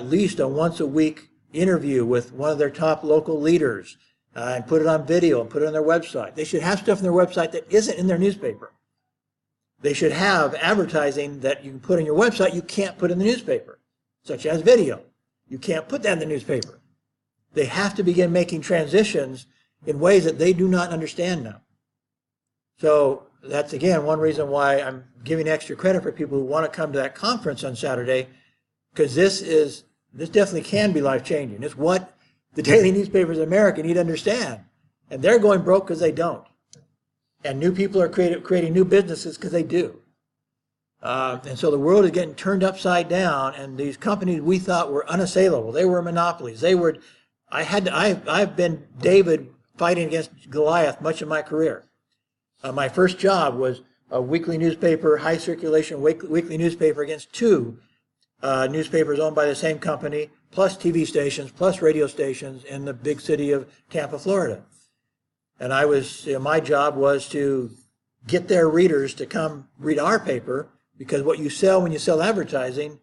least a once-a-week interview with one of their top local leaders and put it on video and put it on their website. They should have stuff on their website that isn't in their newspaper. They should have advertising that you can put on your website you can't put in the newspaper, such as video. You can't put that in the newspaper. They have to begin making transitions in ways that they do not understand now. So that's, again, one reason why I'm giving extra credit for people who want to come to that conference on Saturday, because this definitely can be life-changing. It's what the daily newspapers in America need to understand. And they're going broke because they don't. And new people are creating new businesses because they do. And so the world is getting turned upside down, and these companies we thought were unassailable. They were monopolies. I've been David fighting against Goliath much of my career. My first job was a weekly newspaper, high circulation weekly newspaper against two newspapers owned by the same company, plus TV stations, plus radio stations in the big city of Tampa, Florida. And my job was to get their readers to come read our paper, because what you sell when you sell advertising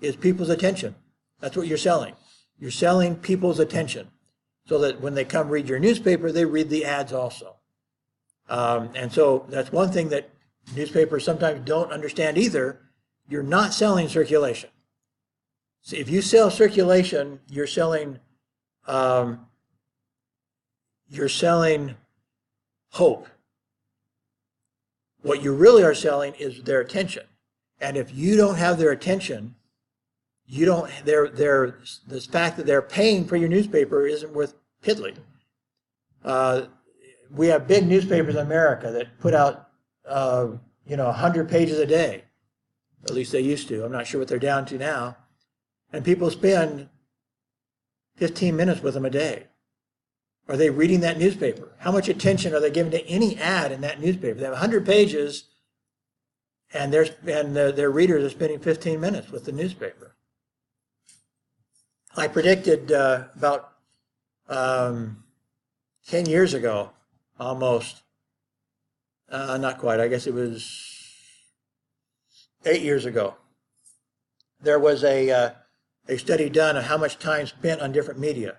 is people's attention. That's what you're selling. You're selling people's attention, so that when they come read your newspaper, they read the ads also. And so that's one thing that newspapers sometimes don't understand either. You're not selling circulation. See, if you sell circulation, you're selling hope. What you really are selling is their attention. And if you don't have their attention, the fact that they're paying for your newspaper isn't worth piddling. We have big newspapers in America that put out 100 pages a day. At least they used to. I'm not sure what they're down to now. And people spend 15 minutes with them a day. Are they reading that newspaper? How much attention are they giving to any ad in that newspaper? They have 100 pages, and their readers are spending 15 minutes with the newspaper. I predicted about 10 years ago, almost, not quite, I guess it was 8 years ago, there was a study done on how much time spent on different media.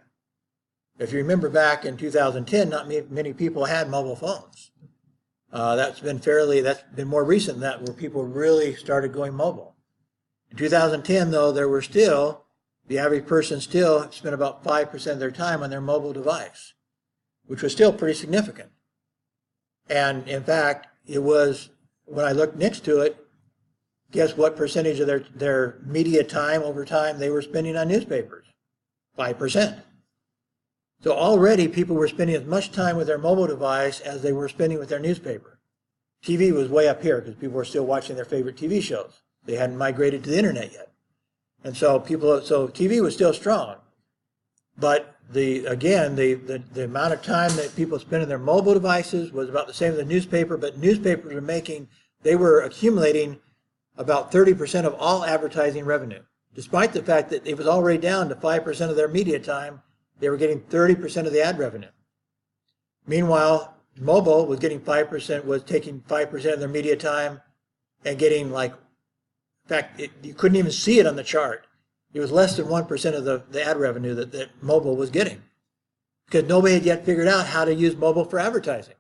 If you remember back in 2010, not many people had mobile phones. That's been more recent than that, where people really started going mobile. In 2010, though, the average person still spent about 5% of their time on their mobile device, which was still pretty significant. And in fact, it was, when I looked next to it, guess what percentage of their media time over time they were spending on newspapers? 5%. So already people were spending as much time with their mobile device as they were spending with their newspaper. TV was way up here because people were still watching their favorite TV shows. They hadn't migrated to the internet yet. And so TV was still strong. But the amount of time that people spent on their mobile devices was about the same as the newspaper, but newspapers were accumulating about 30% of all advertising revenue. Despite the fact that it was already down to 5% of their media time, they were getting 30% of the ad revenue. Meanwhile, mobile was taking 5% of their media time and getting you couldn't even see it on the chart. It was less than 1% of the ad revenue that mobile was getting, because nobody had yet figured out how to use mobile for advertising.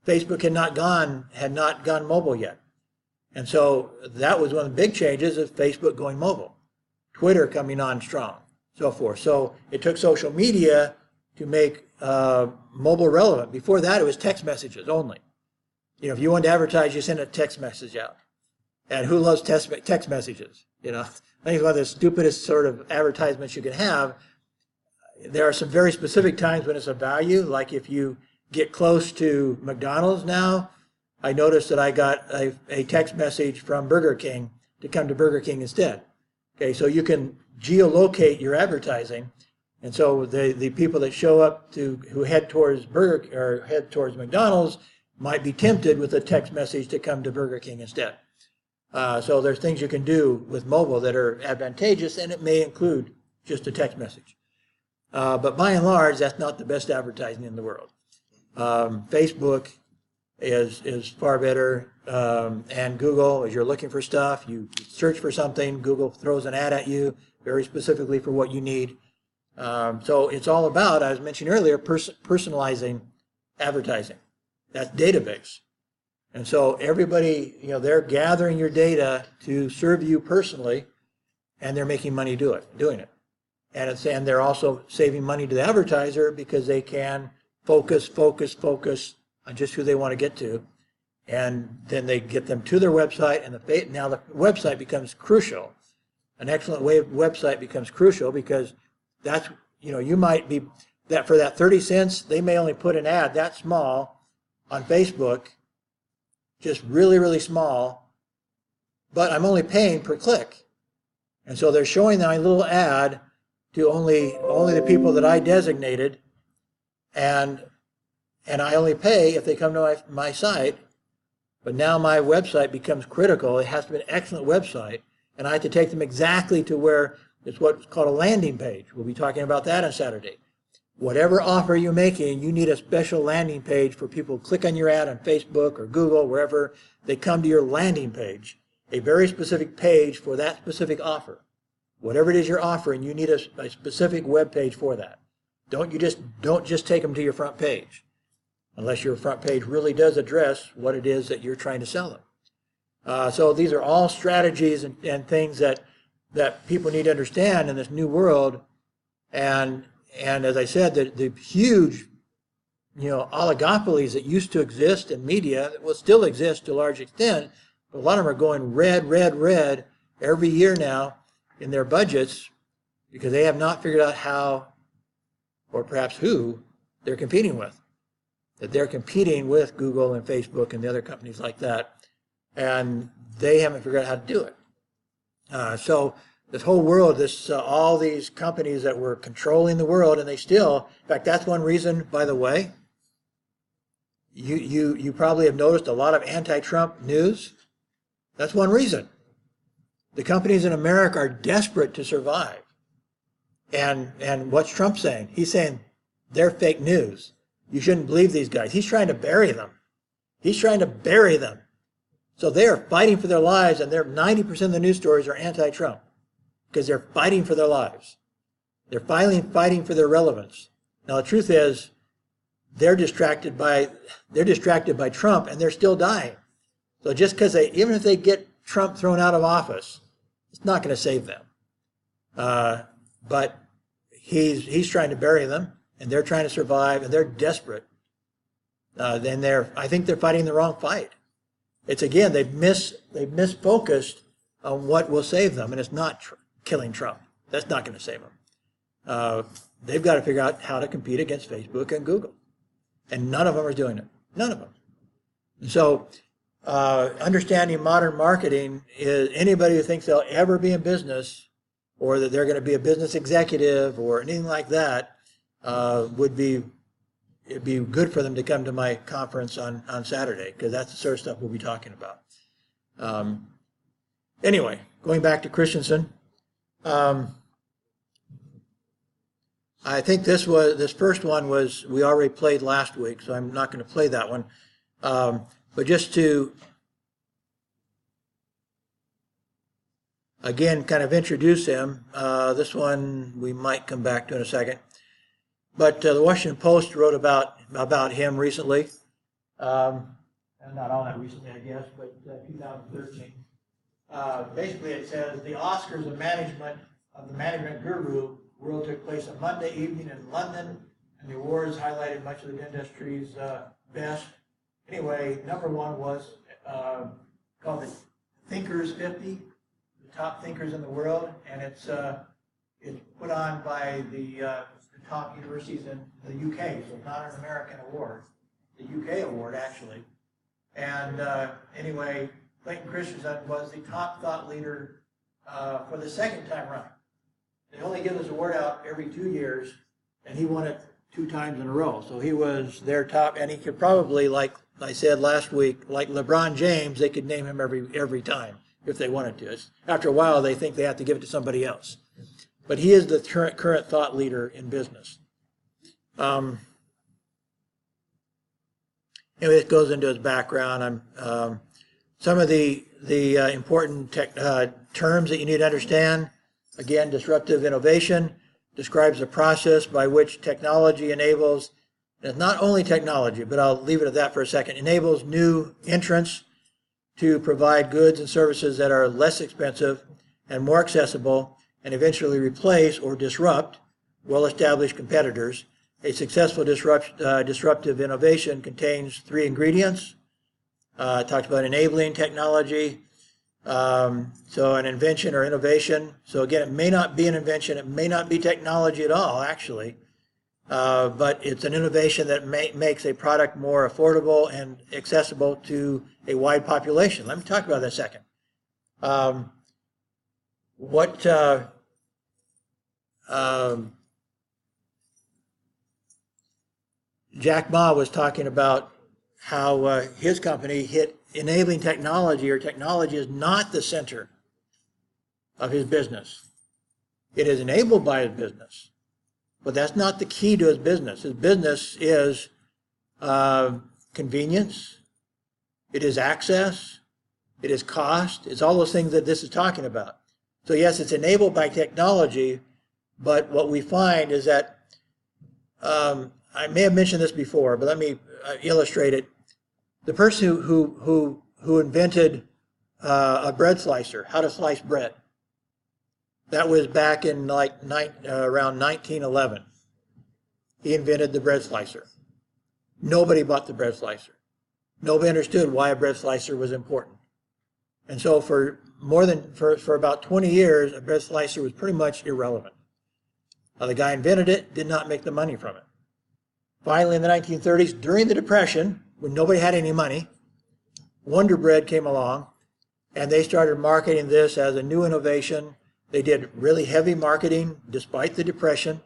Facebook had not gone mobile yet. And so that was one of the big changes, is Facebook going mobile, Twitter coming on strong, so forth. So it took social media to make mobile relevant. Before that, it was text messages only. If you wanted to advertise, you sent a text message out. And who loves text messages? I think it's one of the stupidest sort of advertisements you can have. There are some very specific times when it's of value, like if you get close to McDonald's now. I noticed that I got a text message from Burger King to come to Burger King instead. Okay, so you can geolocate your advertising, and so the people that show up who head towards McDonald's might be tempted with a text message to come to Burger King instead. So there's things you can do with mobile that are advantageous, and it may include just a text message. But by and large, that's not the best advertising in the world. Facebook is far better, and Google, as you're looking for stuff, you search for something, Google throws an ad at you very specifically for what you need. So it's all about, as I mentioned earlier, personalizing advertising. That's database. And so everybody, they're gathering your data to serve you personally, and they're making money doing it. And they're also saving money to the advertiser, because they can focus on just who they want to get to, and then they get them to their website, and now the website becomes crucial. An excellent website becomes crucial, because that's, you might be, that for that 30 cents, they may only put an ad that small on Facebook, just really, really small, but I'm only paying per click. And so they're showing my little ad to only the people that I designated, and I only pay if they come to my site. But now my website becomes critical. It has to be an excellent website, and I have to take them exactly to where it's what's called a landing page. We'll be talking about that on Saturday. Whatever offer you're making, you need a special landing page for people to click on your ad on Facebook or Google, wherever they come to your landing page, a very specific page for that specific offer. Whatever it is you're offering, you need a specific web page for that. Don't just take them to your front page, unless your front page really does address what it is that you're trying to sell them. So these are all strategies and things that people need to understand in this new world. And as I said, the huge, oligopolies that used to exist in media will still exist to a large extent, but a lot of them are going red every year now in their budgets, because they have not figured out how, or perhaps who, they're competing with. That they're competing with Google and Facebook and the other companies like that, and they haven't figured out how to do it. So This whole world, all these companies that were controlling the world, and they still, in fact, that's one reason, by the way, you probably have noticed a lot of anti-Trump news. That's one reason. The companies in America are desperate to survive. And what's Trump saying? He's saying they're fake news. You shouldn't believe these guys. He's trying to bury them. He's trying to bury them. So they are fighting for their lives, and 90% of the news stories are anti-Trump because they're fighting for their lives. They're fighting for their relevance. Now the truth is, they're distracted by Trump, and they're still dying. So just because even if they get Trump thrown out of office, it's not going to save them. But he's trying to bury them, and they're trying to survive, and they're desperate. I think they're fighting the wrong fight. It's again, they've misfocused on what will save them, and it's not killing Trump. That's not going to save them. They've got to figure out how to compete against Facebook and Google, and none of them are doing it. None of them. So, understanding modern marketing is anybody who thinks they'll ever be in business, or that they're going to be a business executive or anything like that, it'd be good for them to come to my conference on Saturday, because that's the sort of stuff we'll be talking about. Anyway, going back to Christensen, I think this first one was, we already played last week, so I'm not going to play that one. But just to, again, kind of introduce him, this one we might come back to in a second. But the Washington Post wrote about him recently. Not all that recently, I guess, but 2013. Basically, it says the Oscars of the management guru world took place on Monday evening in London, and the awards highlighted much of the industry's best. Anyway, number one was called the Thinkers 50, the top thinkers in the world, and it's put on by the top universities in the UK, so it's not an American award, the UK award actually. And anyway, Clayton Christensen was the top thought leader for the second time running. They only give this award out every 2 years, and he won it 2 times in a row. So he was their top, and he could probably, like I said last week, like LeBron James, they could name him every time if they wanted to. After a while, they think they have to give it to somebody else. But he is the current thought leader in business. Anyway, it goes into his background. Some of the important terms that you need to understand. Again, disruptive innovation describes the process by which technology enables, and it's not only technology, but I'll leave it at that for a second, enables new entrants to provide goods and services that are less expensive and more accessible, and eventually replace or disrupt well-established competitors. A successful disruptive innovation contains 3 ingredients. It talks about enabling technology, so an invention or innovation. So again, it may not be an invention, it may not be technology at all, actually, but it's an innovation that makes a product more affordable and accessible to a wide population. Let me talk about that in a second. Jack Ma was talking about how his company hit enabling technology, or technology is not the center of his business. It is enabled by his business, but that's not the key to his business. His business is convenience, it is access, it is cost, it's all those things that this is talking about. So yes, it's enabled by technology, but what we find is that, I may have mentioned this before, but let me illustrate it. The person who invented a bread slicer, how to slice bread, that was back in around 1911. He invented the bread slicer. Nobody bought the bread slicer. Nobody understood why a bread slicer was important. And so for about 20 years, a bread slicer was pretty much irrelevant. Now, the guy invented it, did not make the money from it. Finally, in the 1930s, during the Depression, when nobody had any money, Wonder Bread came along, and they started marketing this as a new innovation They did really heavy marketing despite the Depression.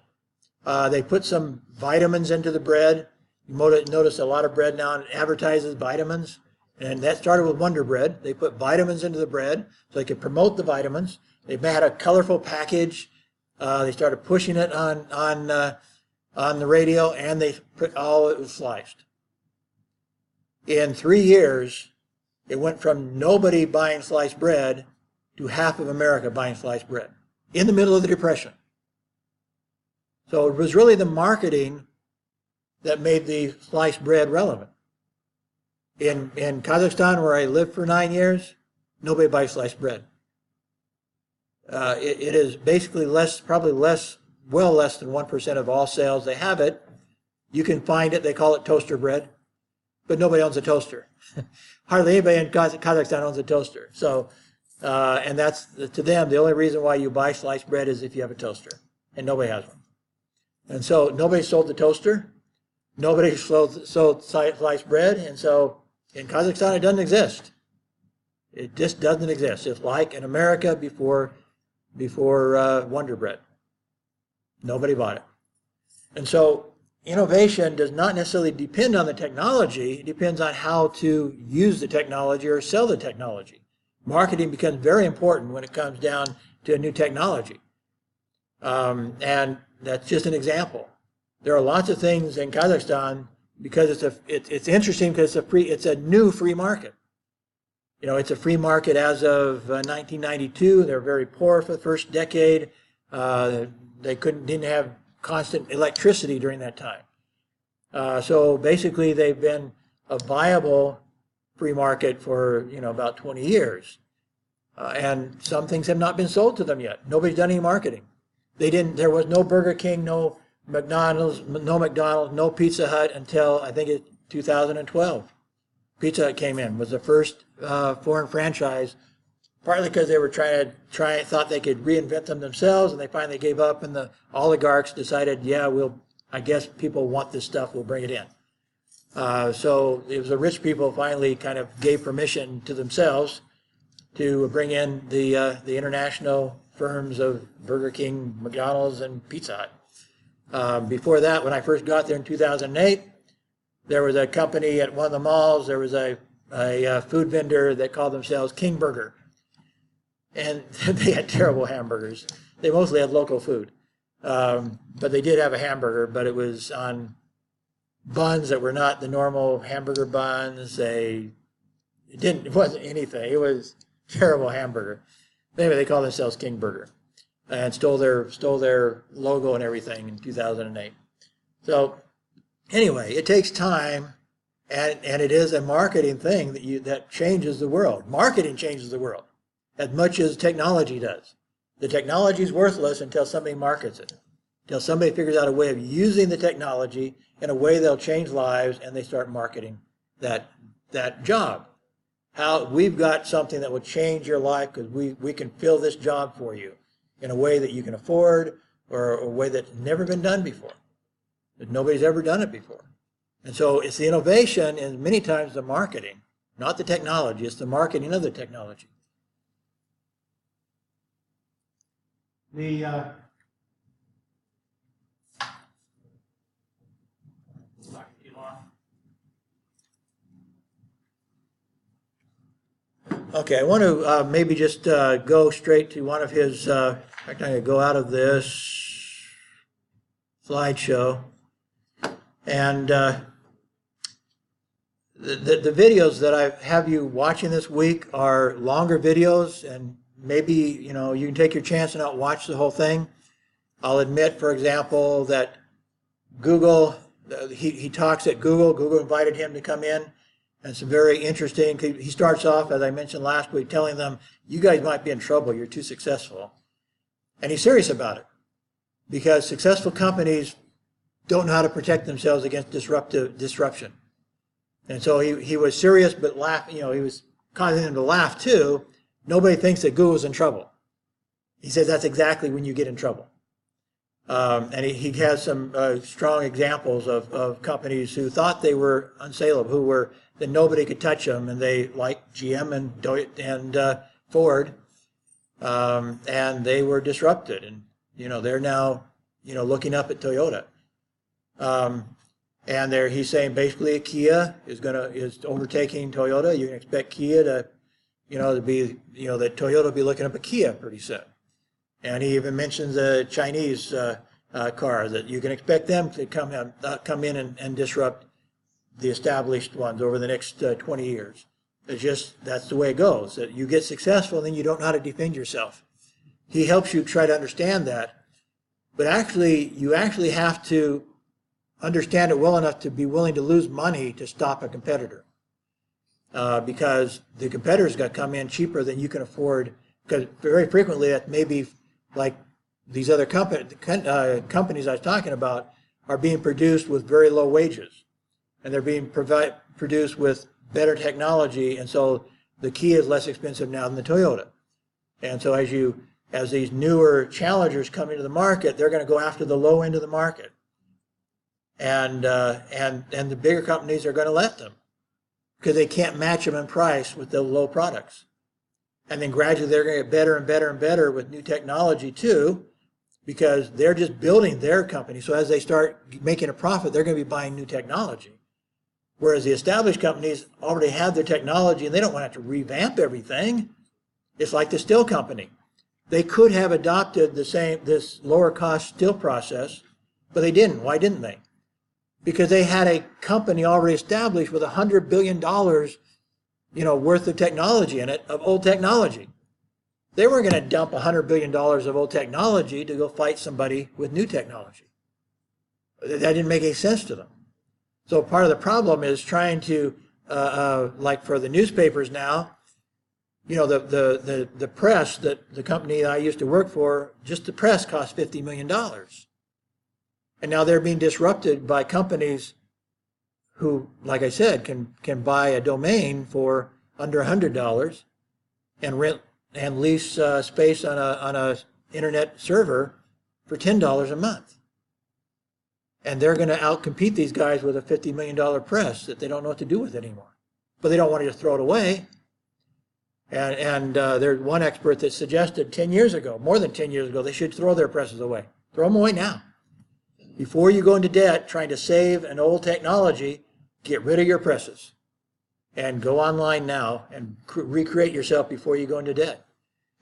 They put some vitamins into the bread. You notice a lot of bread now advertises vitamins. And that started with Wonder Bread. They put vitamins into the bread so they could promote the vitamins. They had a colorful package. They started pushing it on the radio, and it was sliced. In 3 years, it went from nobody buying sliced bread to half of America buying sliced bread in the middle of the Depression. So it was really the marketing that made the sliced bread relevant. In Kazakhstan, where I lived for 9 years, nobody buys sliced bread. It is basically probably less than 1% of all sales. They have it. You can find it. They call it toaster bread, but nobody owns a toaster. Hardly anybody in Kazakhstan owns a toaster. So, and that's, to them, the only reason why you buy sliced bread is if you have a toaster, and nobody has one. And so nobody sold the toaster. Nobody sold sliced bread, and so in Kazakhstan it doesn't exist. It just doesn't exist. It's like in America before Wonder Bread. Nobody bought it. And so innovation does not necessarily depend on the technology. It depends on how to use the technology or sell the technology. Marketing becomes very important when it comes down to a new technology. And that's just an example. There are lots of things in Kazakhstan because it's interesting because it's a new free market. You know, it's a free market as of 1992. They're very poor for the first decade. They didn't have constant electricity during that time. So basically, they've been a viable free market for about 20 years, and some things have not been sold to them yet. Nobody's done any marketing. There was no Burger King, no McDonald's, no Pizza Hut until I think it's 2012. Pizza Hut came in, was the first foreign franchise, partly because they were thought they could reinvent them themselves, and they finally gave up, and the oligarchs decided, yeah, I guess people want this stuff, we'll bring it in. So it was the rich people finally kind of gave permission to themselves to bring in the international firms of Burger King, McDonald's, and Pizza Hut. Before that, when I first got there in 2008, there was a company at one of the malls. There was a food vendor that called themselves King Burger. And they had terrible hamburgers. They mostly had local food. But they did have a hamburger, but it was on buns that were not the normal hamburger buns. It wasn't anything. It was terrible hamburger. Anyway, they called themselves King Burger and stole their logo and everything in 2008. So anyway, it takes time, and it is a marketing thing that changes the world. Marketing changes the world as much as technology does. The technology is worthless until somebody markets it, until somebody figures out a way of using the technology in a way that'll change lives, and they start marketing that job. How we've got something that will change your life because we can fill this job for you in a way that you can afford, or a way that's never been done before, that nobody's ever done it before. And so it's the innovation and many times the marketing, not the technology, it's the marketing of the technology. Okay, I want to maybe just go straight to one of his, in fact, I'm going to go out of this slideshow. And the videos that I have you watching this week are longer videos, and maybe, you can take your chance and not watch the whole thing. I'll admit, for example, that Google, he talks at Google. Google invited him to come in. And it's very interesting. He starts off, as I mentioned last week, telling them, you guys might be in trouble. You're too successful. And he's serious about it because successful companies don't know how to protect themselves against disruption. And so he was serious, but he was causing them to laugh too. Nobody thinks that Google's in trouble. He says that's exactly when you get in trouble. And he has some strong examples of companies who thought they were unsaleable, that nobody could touch them, and they, like GM and Ford, and they were disrupted. And they're now looking up at Toyota. And he's saying basically Kia is overtaking Toyota. You can expect Kia to be that Toyota will be looking up at Kia pretty soon. And he even mentions the Chinese car, that you can expect them to come in and disrupt the established ones over the next 20 years. That's the way it goes. That you get successful, and then you don't know how to defend yourself. He helps you try to understand that, but you actually have to understand it well enough to be willing to lose money to stop a competitor, because the competitor's got to come in cheaper than you can afford. Because very frequently that may be like these other companies I was talking about are being produced with very low wages, and they're being produced with better technology, and so the Kia is less expensive now than the Toyota. And so as these newer challengers come into the market, they're going to go after the low end of the market, and the bigger companies are going to let them because they can't match them in price with the low products. And then gradually they're going to get better and better and better with new technology too, because they're just building their company. So as they start making a profit, they're going to be buying new technology. Whereas the established companies already have their technology and they don't want to have to revamp everything. It's like the steel company. They could have adopted this lower cost steel process, but they didn't. Why didn't they? Because they had a company already established with $100 billion worth of technology in it, of old technology. They weren't going to dump $100 billion of old technology to go fight somebody with new technology. That didn't make any sense to them. So part of the problem is trying to, like for the newspapers now, the press, that the company that I used to work for, just the press cost $50 million. And now they're being disrupted by companies who, like I said, can buy a domain for under $100 and rent and lease space on a internet server for $10 a month. And they're going to outcompete these guys with a $50 million press that they don't know what to do with anymore. But they don't want to just throw it away. And there's one expert that suggested 10 years ago, more than 10 years ago, they should throw their presses away. Throw them away now. Before you go into debt trying to save an old technology, get rid of your presses and go online now and recreate yourself before you go into debt.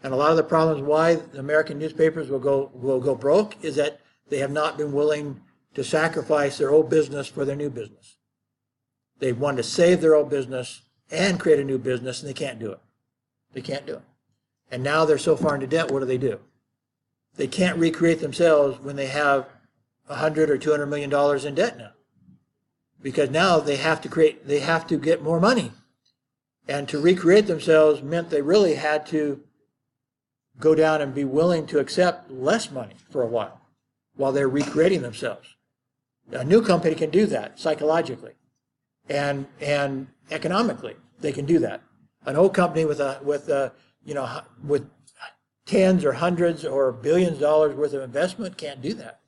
And a lot of the problems why the American newspapers will go broke is that they have not been willing to sacrifice their old business for their new business. They want to save their old business and create a new business, and they can't do it. They can't do it. And now they're so far into debt, what do? They can't recreate themselves when they have $100 or $200 million in debt now. Because now they have to get more money. And to recreate themselves meant they really had to go down and be willing to accept less money for a while they're recreating themselves. A new company can do that psychologically and economically. They can do that. An old company with tens or hundreds or billions of dollars worth of investment can't do that.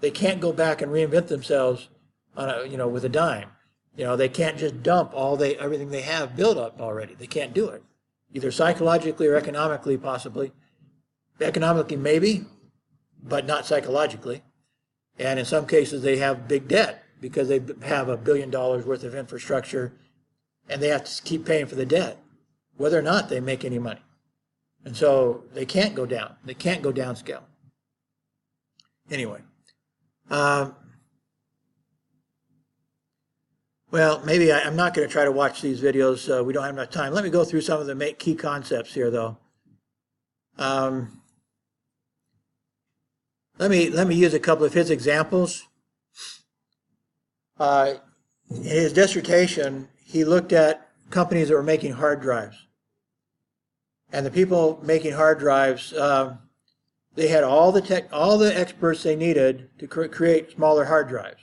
They can't go back and reinvent themselves with a dime. They can't just dump everything they have built up already. They can't do it, either psychologically or economically, possibly. Economically, maybe, but not psychologically. And in some cases, they have big debt because they have $1 billion worth of infrastructure, and they have to keep paying for the debt, whether or not they make any money. And so they can't go down. They can't go downscale. Anyway. Well, maybe I'm not going to try to watch these videos. We don't have enough time. Let me go through some of the key concepts here, though. Let me use a couple of his examples. In his dissertation, he looked at companies that were making hard drives. And the people making hard drives, they had all the experts they needed to create smaller hard drives.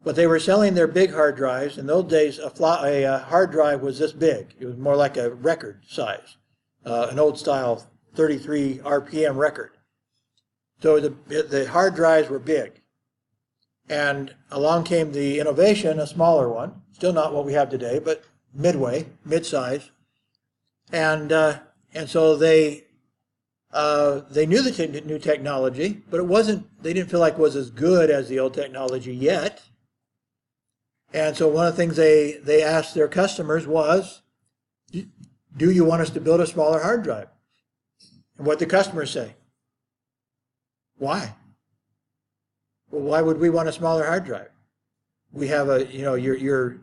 But they were selling their big hard drives. In those days, a hard drive was this big. It was more like a record size, an old style 33 RPM record. So the hard drives were big. And along came the innovation, a smaller one, still not what we have today, but mid-size. And And so they knew the new technology, but they didn't feel like it was as good as the old technology yet. And so one of the things they asked their customers was, do you want us to build a smaller hard drive? And what the customers say? Why? Well, why would we want a smaller hard drive? We have your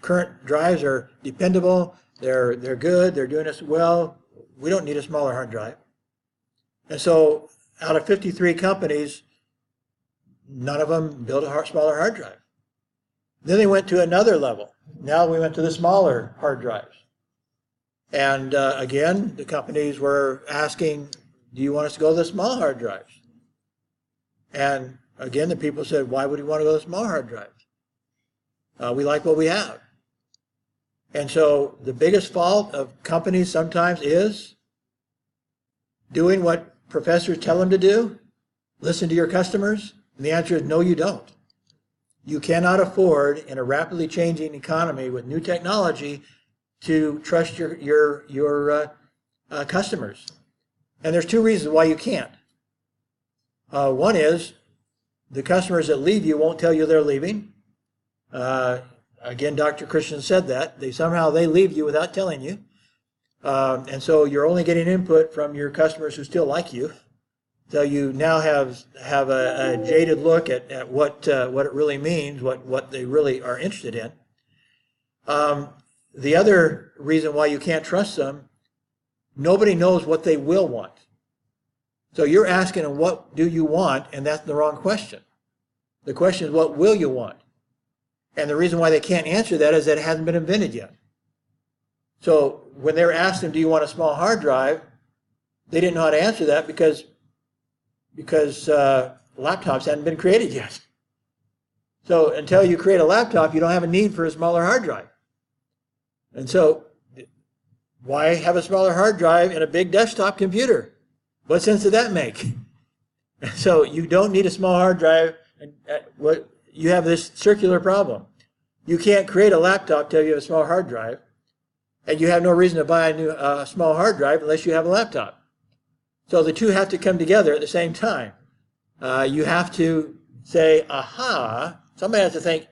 current drives are dependable, they're good, they're doing us well. We don't need a smaller hard drive. And so out of 53 companies, none of them built a smaller hard drive. Then they went to another level. Now we went to the smaller hard drives. And again, the companies were asking, do you want us to go to the small hard drives? And again, the people said, why would we want to go to the small hard drives? We like what we have. And so the biggest fault of companies sometimes is doing what professors tell them to do, listen to your customers. And the answer is no, you don't. You cannot afford, in a rapidly changing economy with new technology, to trust your customers. And there's two reasons why you can't. One is the customers that leave you won't tell you they're leaving. Again, Dr. Christian said that. They leave you without telling you. And so you're only getting input from your customers who still like you. So you now have a jaded look at what it really means, what they really are interested in. The other reason why you can't trust them, nobody knows what they will want. So you're asking them, what do you want? And that's the wrong question. The question is, what will you want? And the reason why they can't answer that is that it hasn't been invented yet. So when they're asked them, do you want a small hard drive? They didn't know how to answer that because laptops hadn't been created yet. So until you create a laptop, you don't have a need for a smaller hard drive. And so why have a smaller hard drive in a big desktop computer? What sense did that make? So you don't need a small hard drive. You have this circular problem. You can't create a laptop till you have a small hard drive, and you have no reason to buy a small hard drive unless you have a laptop. So the two have to come together at the same time. You have to say, aha, somebody has to think,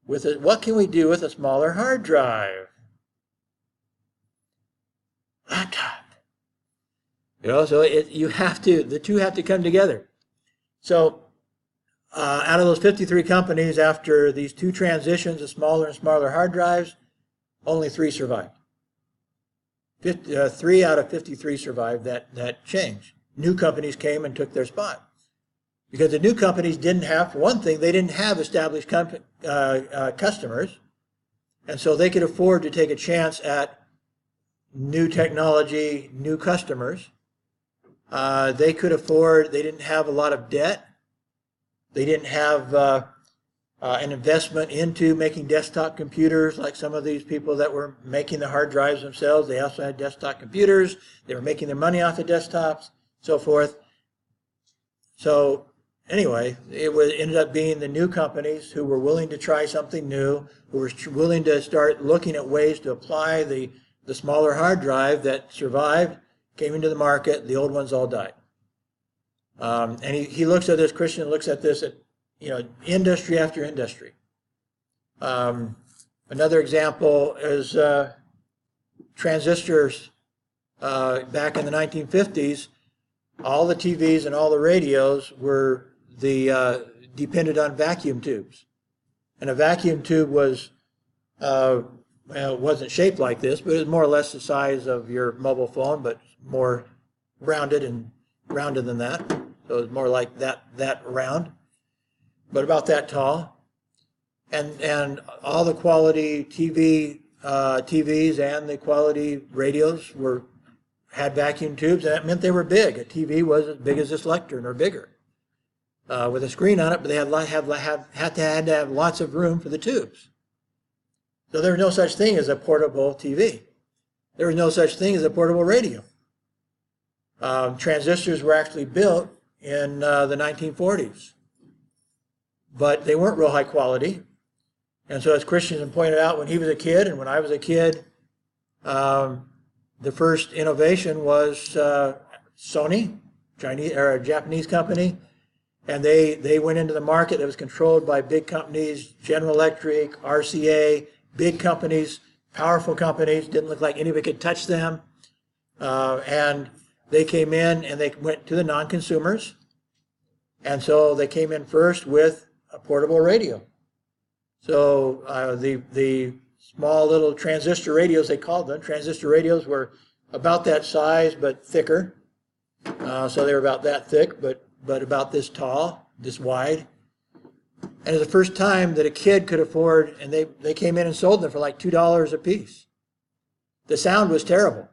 what can we do with a smaller hard drive? Laptop. So the two have to come together. So out of those 53 companies, after these two transitions of smaller and smaller hard drives, only 3 survived. 3 out of 53 survived that change. New companies came and took their spot. Because the new companies didn't have, for one thing, they didn't have established customers. And so they could afford to take a chance at new technology, new customers. They didn't have a lot of debt. They didn't have an investment into making desktop computers like some of these people that were making the hard drives themselves. They also had desktop computers. They were making their money off the desktops, so forth. So anyway, ended up being the new companies who were willing to try something new, who were willing to start looking at ways to apply the smaller hard drive that survived, came into the market. The old ones all died. And he looks at this, Christian looks at this at industry after industry. Another example is transistors. Back in the 1950s, all the TVs and all the radios were depended on vacuum tubes. And a vacuum tube was, it wasn't shaped like this, but it was more or less the size of your mobile phone, but more rounded than that. So it was more like that round, but about that tall. And all the quality TVs and the quality radios had vacuum tubes, and that meant they were big. A TV was as big as this lectern or bigger, with a screen on it, but they had to have lots of room for the tubes. So there was no such thing as a portable TV. There was no such thing as a portable radio. Transistors were actually built in the 1940s, but they weren't real high quality. And so as Christensen pointed out, when he was a kid and when I was a kid, the first innovation was Sony, Chinese or a Japanese company, and they went into the market that was controlled by big companies, General Electric, RCA, big companies, powerful companies, didn't look like anybody could touch them. And they came in and they went to the non-consumers. And so they came in first with a portable radio. So the small little transistor radios, they called them. Transistor radios were about that size but thicker. So they were about that thick but about this tall, this wide. And it was the first time that a kid could afford, and they came in and sold them for like $2 a piece. The sound was terrible.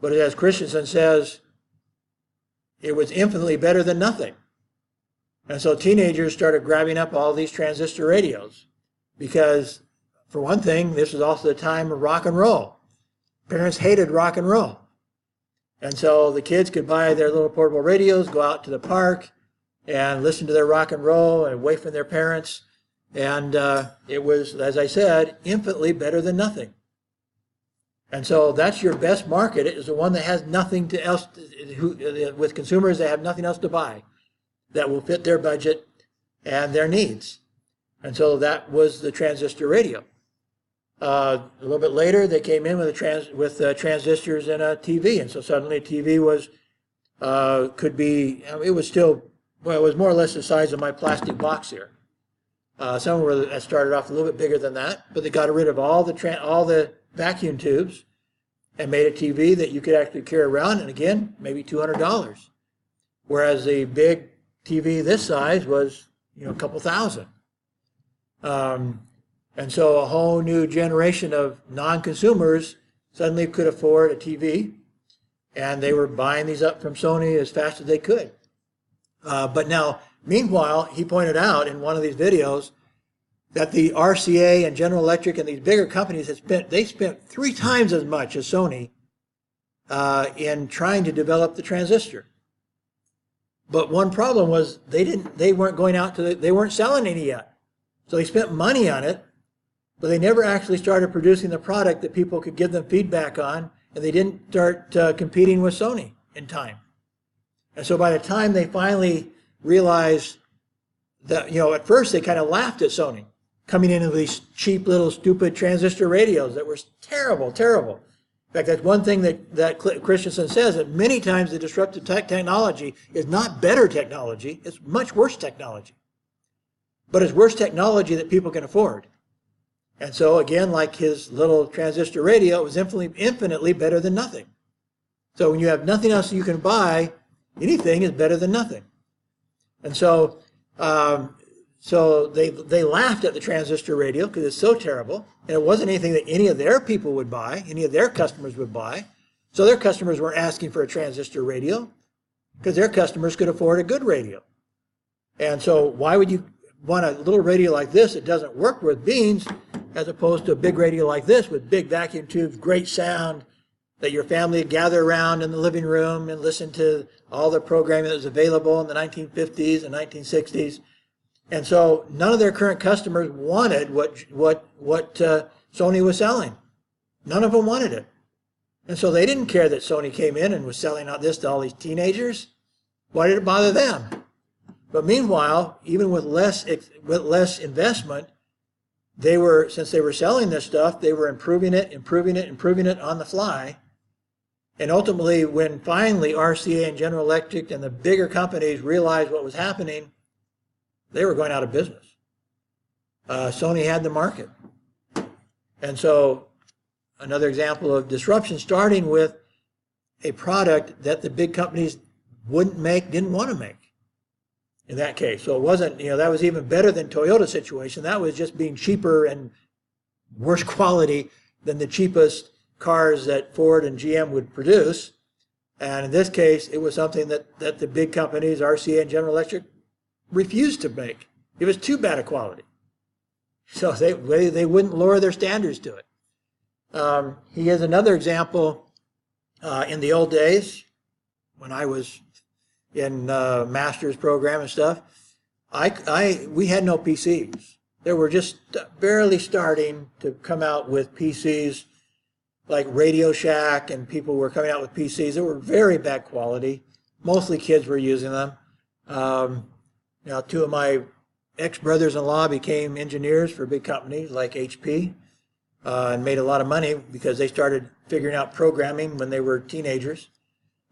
But as Christensen says, it was infinitely better than nothing. And so teenagers started grabbing up all these transistor radios because, for one thing, this was also the time of rock and roll. Parents hated rock and roll. And so the kids could buy their little portable radios, go out to the park, and listen to their rock and roll and away from their parents. And it was, as I said, infinitely better than nothing. And so that's your best market. It is the one that has nothing else, with consumers that have nothing else to buy that will fit their budget and their needs. And so that was the transistor radio. A little bit later, they came in with transistors and a TV. And so suddenly a TV was, could be, it was still, well, it was more or less the size of my plastic box here. Some were started off a little bit bigger than that, but they got rid of all the vacuum tubes and made a TV that you could actually carry around, and again, maybe $200. Whereas the big TV this size was, a couple thousand. And so a whole new generation of non-consumers suddenly could afford a TV, and they were buying these up from Sony as fast as they could. But now, meanwhile, he pointed out in one of these videos that the RCA and General Electric and these bigger companies spent 3 times as much as Sony in trying to develop the transistor. But one problem was they weren't selling any yet. So they spent money on it, but they never actually started producing the product that people could give them feedback on, and they didn't start competing with Sony in time. And so by the time they finally realized that, at first they kind of laughed at Sony coming in with these cheap little stupid transistor radios that were terrible, terrible. In fact, that's one thing that Christensen says, that many times the disruptive technology is not better technology, it's much worse technology. But it's worse technology that people can afford. And so again, like his little transistor radio, it was infinitely better than nothing. So when you have nothing else you can buy, anything is better than nothing. And so they laughed at the transistor radio because it's so terrible, and it wasn't anything that any of their people would buy, any of their customers would buy. So their customers weren't asking for a transistor radio because their customers could afford a good radio. And so why would you want a little radio like this that doesn't work with beans as opposed to a big radio like this with big vacuum tubes, great sound, that your family would gather around in the living room and listen to all the programming that was available in the 1950s and 1960s. And so none of their current customers wanted what Sony was selling. None of them wanted it. And so they didn't care that Sony came in and was selling out this to all these teenagers. Why did it bother them? But meanwhile, even with less investment, since they were selling this stuff, they were improving it on the fly. And ultimately, when finally RCA and General Electric and the bigger companies realized what was happening, they were going out of business. Sony had the market. And so another example of disruption, starting with a product that the big companies didn't want to make in that case. So it wasn't, that was even better than Toyota's situation. That was just being cheaper and worse quality than the cheapest cars that Ford and GM would produce. And in this case, it was something that the big companies, RCA and General Electric, refused to make. It was too bad a quality. So they wouldn't lower their standards to it. He has another example in the old days when I was in master's program and stuff. We had no PCs. They were just barely starting to come out with PCs. like Radio Shack, and people were coming out with PCs that were very bad quality. Mostly kids were using them. Now, two of my ex-brothers-in-law became engineers for big companies like HP and made a lot of money because they started figuring out programming when they were teenagers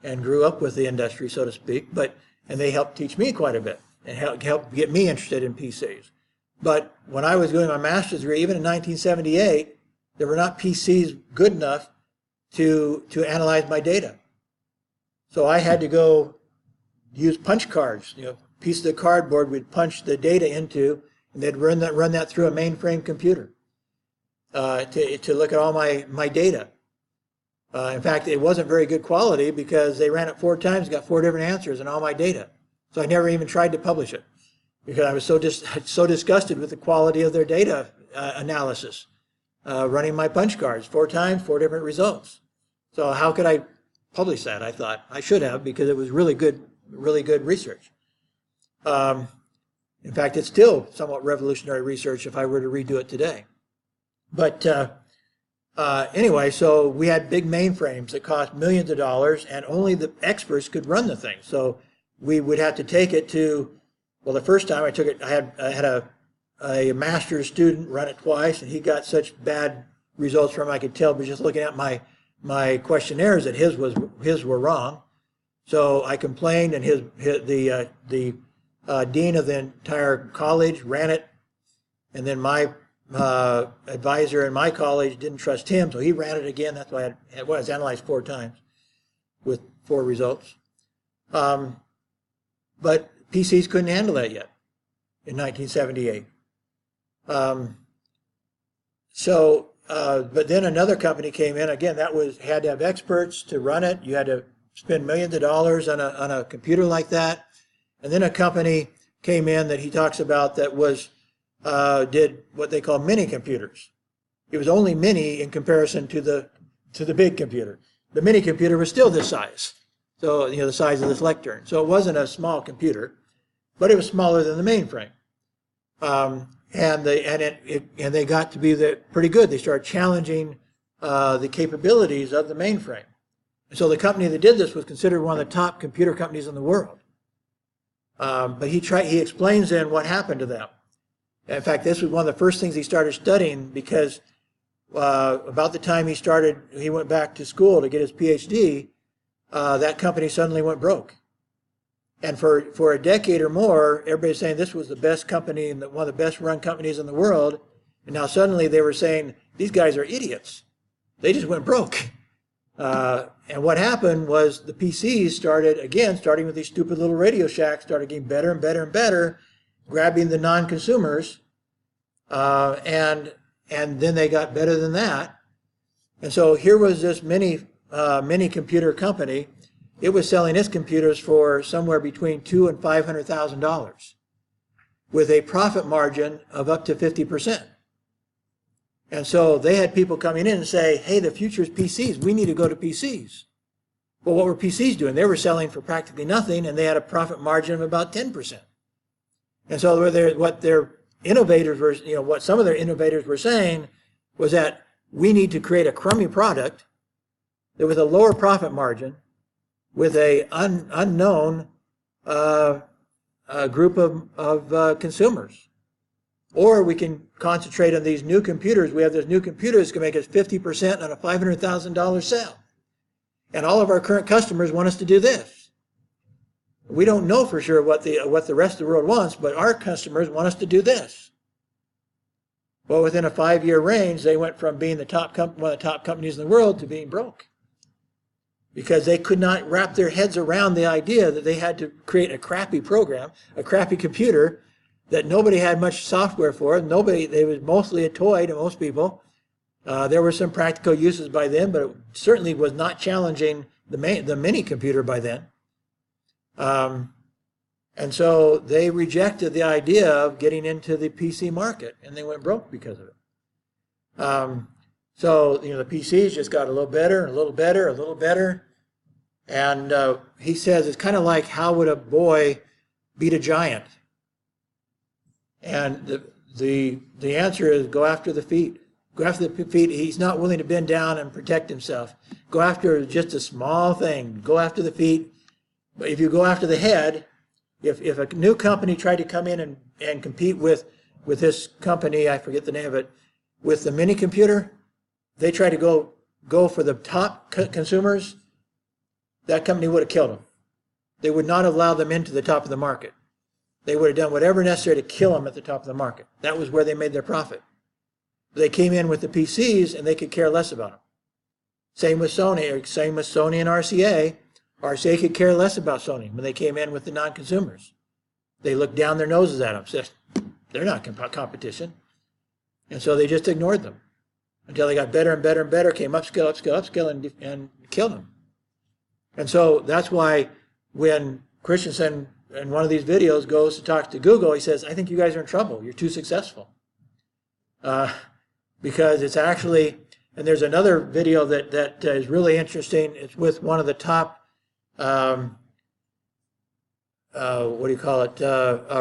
and grew up with the industry, so to speak. And they helped teach me quite a bit and helped get me interested in PCs. But when I was doing my master's degree, even in 1978, there were not PCs good enough to analyze my data. So I had to go use punch cards, piece of the cardboard we'd punch the data into, and they'd run that through a mainframe computer to look at all my data. In fact, it wasn't very good quality because they ran it 4 times, got 4 different answers in all my data. So I never even tried to publish it because I was so disgusted with the quality of their data analysis. Running my punch cards 4 times, 4 different results. So how could I publish that? I thought I should have, because it was really good research. In fact, it's still somewhat revolutionary research if I were to redo it today. But anyway, so we had big mainframes that cost millions of dollars, and only the experts could run the thing. So we would have to take it to, well, the first time I took it, I had a master's student run it twice, and he got such bad results from it, I could tell by just looking at my questionnaires that his were wrong. So I complained, and the dean of the entire college ran it, and then my advisor in my college didn't trust him, so he ran it again. That's why it was analyzed 4 times with 4 results. But PCs couldn't handle that yet in 1978. But then another company came in. Again, had to have experts to run it. You had to spend millions of dollars on a computer like that. And then a company came in that he talks about that did what they call mini computers. It was only mini in comparison to the big computer. The mini computer was still this size, so the size of this lectern. So it wasn't a small computer, but it was smaller than the mainframe. And they got to be pretty good. They started challenging the capabilities of the mainframe. And so the company that did this was considered one of the top computer companies in the world. But he explains then what happened to them. In fact, this was one of the first things he started studying, because about the time he went back to school to get his PhD, that company suddenly went broke. And for a decade or more, everybody's saying this was the best company and one of the best run companies in the world. And now suddenly they were saying, these guys are idiots. They just went broke. And what happened was the PCs starting with these stupid little Radio Shacks, started getting better and better and better, grabbing the non-consumers. And then they got better than that. And so here was this mini computer company. It was selling its computers for somewhere between $200,000 and $500,000 with a profit margin of up to 50%. And so they had people coming in and say, hey, the future is PCs. We need to go to PCs. Well, what were PCs doing? They were selling for practically nothing, and they had a profit margin of about 10%. And so what some of their innovators were saying was that we need to create a crummy product that with a lower profit margin, with a unknown group of consumers. Or we can concentrate on these new computers. We have these new computers that can make us 50% on a $500,000 sale. And all of our current customers want us to do this. We don't know for sure what the rest of the world wants, but our customers want us to do this. Well, within a 5-year range, they went from being one of the top companies in the world to being broke, because they could not wrap their heads around the idea that they had to create a crappy program, a crappy computer that nobody had much software for. It was mostly a toy to most people. There were some practical uses by then, but it certainly was not challenging the mini computer by then. And so they rejected the idea of getting into the PC market, and they went broke because of it. So, the PCs just got a little better, and a little better, a little better. And he says it's kind of like, how would a boy beat a giant? And the answer is go after the feet. Go after the feet. He's not willing to bend down and protect himself. Go after just a small thing. Go after the feet. But if you go after the head, if a new company tried to come in and compete with this company, I forget the name of it, with the mini computer, they tried to go for the top consumers, that company would have killed them. They would not have allowed them into the top of the market. They would have done whatever necessary to kill them at the top of the market. That was where they made their profit. They came in with the PCs and they could care less about them. Same with Sony, same with Sony and RCA. RCA could care less about Sony when they came in with the non-consumers. They looked down their noses at them, said, they're not competition. And so they just ignored them until they got better and better and better, came upscale, and killed them. And so that's why when Christensen in one of these videos goes to talk to Google, he says, I think you guys are in trouble. You're too successful. Because it's actually, and there's another video that is really interesting. It's with one of the top,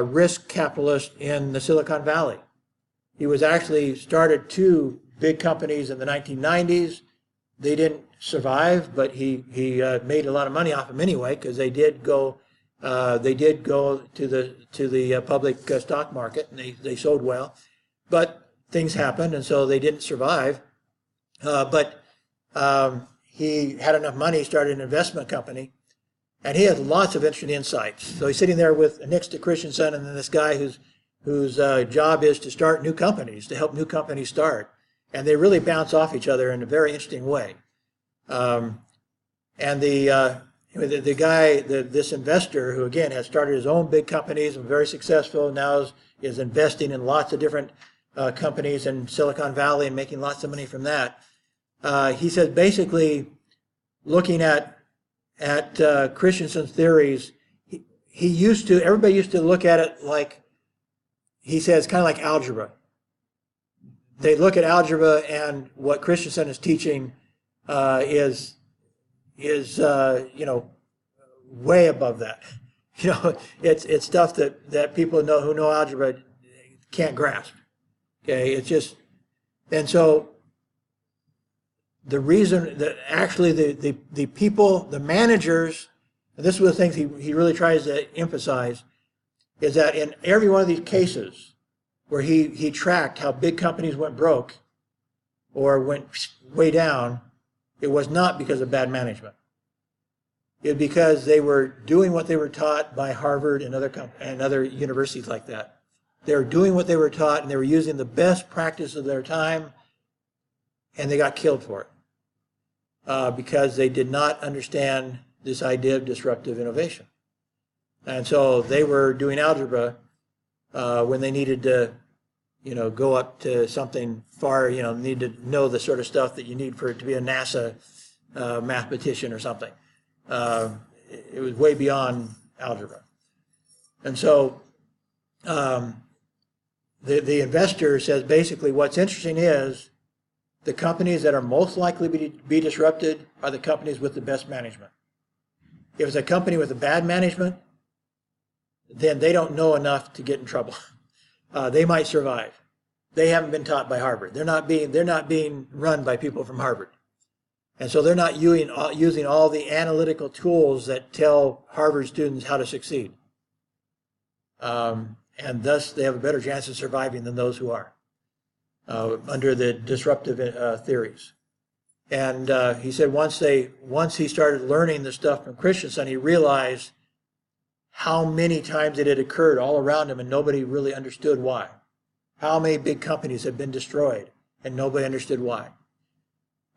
risk capitalists in the Silicon Valley. He was actually started two big companies in the 1990s. They didn't survive, but he made a lot of money off them anyway, because they did go to the public stock market, and they sold well. But things happened, and so they didn't survive. But he had enough money, he started an investment company, and he has lots of interesting insights. So he's sitting there next to Christensen and then this guy whose job is to start new companies, to help new companies start. And they really bounce off each other in a very interesting way. And the guy, this investor, who again has started his own big companies and very successful, now is investing in lots of different companies in Silicon Valley and making lots of money from that. He says basically, looking at Christensen's theories, everybody used to look at it like, he says, kind of like algebra. They look at algebra, and what Christensen is teaching is way above that. It's stuff that people who know algebra can't grasp. Okay, it's just, and so the reason that actually the people, the managers, and this is one of the things he really tries to emphasize, is that in every one of these cases where he tracked how big companies went broke or went way down, it was not because of bad management. It was because they were doing what they were taught by Harvard and other universities like that. They were doing what they were taught, and they were using the best practice of their time, and they got killed for it because they did not understand this idea of disruptive innovation. And so they were doing algebra when they needed to, go up to something far, need to know the sort of stuff that you need for it to be a NASA mathematician or something. It was way beyond algebra. And so the investor says basically what's interesting is the companies that are most likely to be disrupted are the companies with the best management. If it's a company with a bad management, then they don't know enough to get in trouble. They might survive. They haven't been taught by Harvard. They're not being run by people from Harvard. And so they're not using all the analytical tools that tell Harvard students how to succeed. And thus they have a better chance of surviving than those who are under the disruptive theories. And he said once he started learning the stuff from Christensen, he realized how many times it had occurred all around him and nobody really understood why. How many big companies had been destroyed and nobody understood why.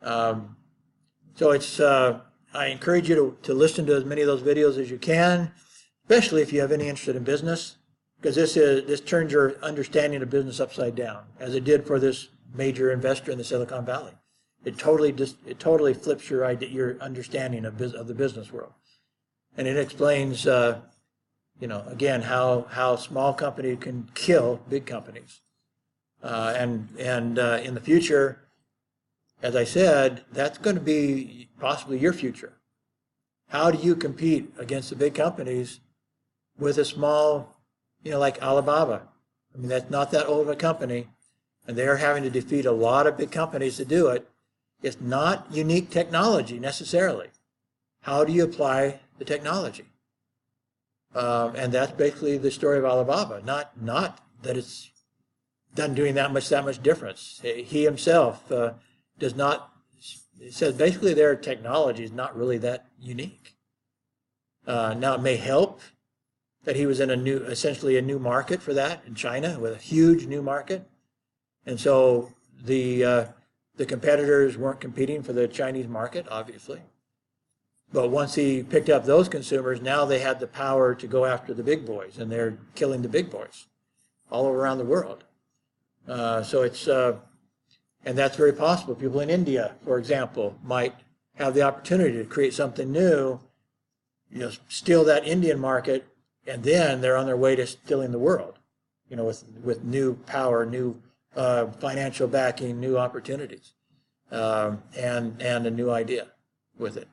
So it's I encourage you to listen to as many of those videos as you can, especially if you have any interest in business, because this turns your understanding of business upside down, as it did for this major investor in the Silicon Valley. It totally flips your understanding of the business world, and it explains again how small company can kill big companies, and in the future, as I said, that's going to be possibly your future. How do you compete against the big companies with a small, like Alibaba? I mean, that's not that old of a company, and they are having to defeat a lot of big companies to do it. It's not unique technology necessarily. How do you apply the technology? And that's basically the story of Alibaba. Not that it's doesn't doing that much difference. He himself does not. He says basically their technology is not really that unique. Now it may help that he was in essentially a new market for that in China, with a huge new market, and so the competitors weren't competing for the Chinese market, obviously. But once he picked up those consumers, now they had the power to go after the big boys, and they're killing the big boys all around the world. So it's, and that's very possible. People in India, for example, might have the opportunity to create something new, steal that Indian market, and then they're on their way to stealing the world, with new power, new financial backing, new opportunities, and a new idea with it.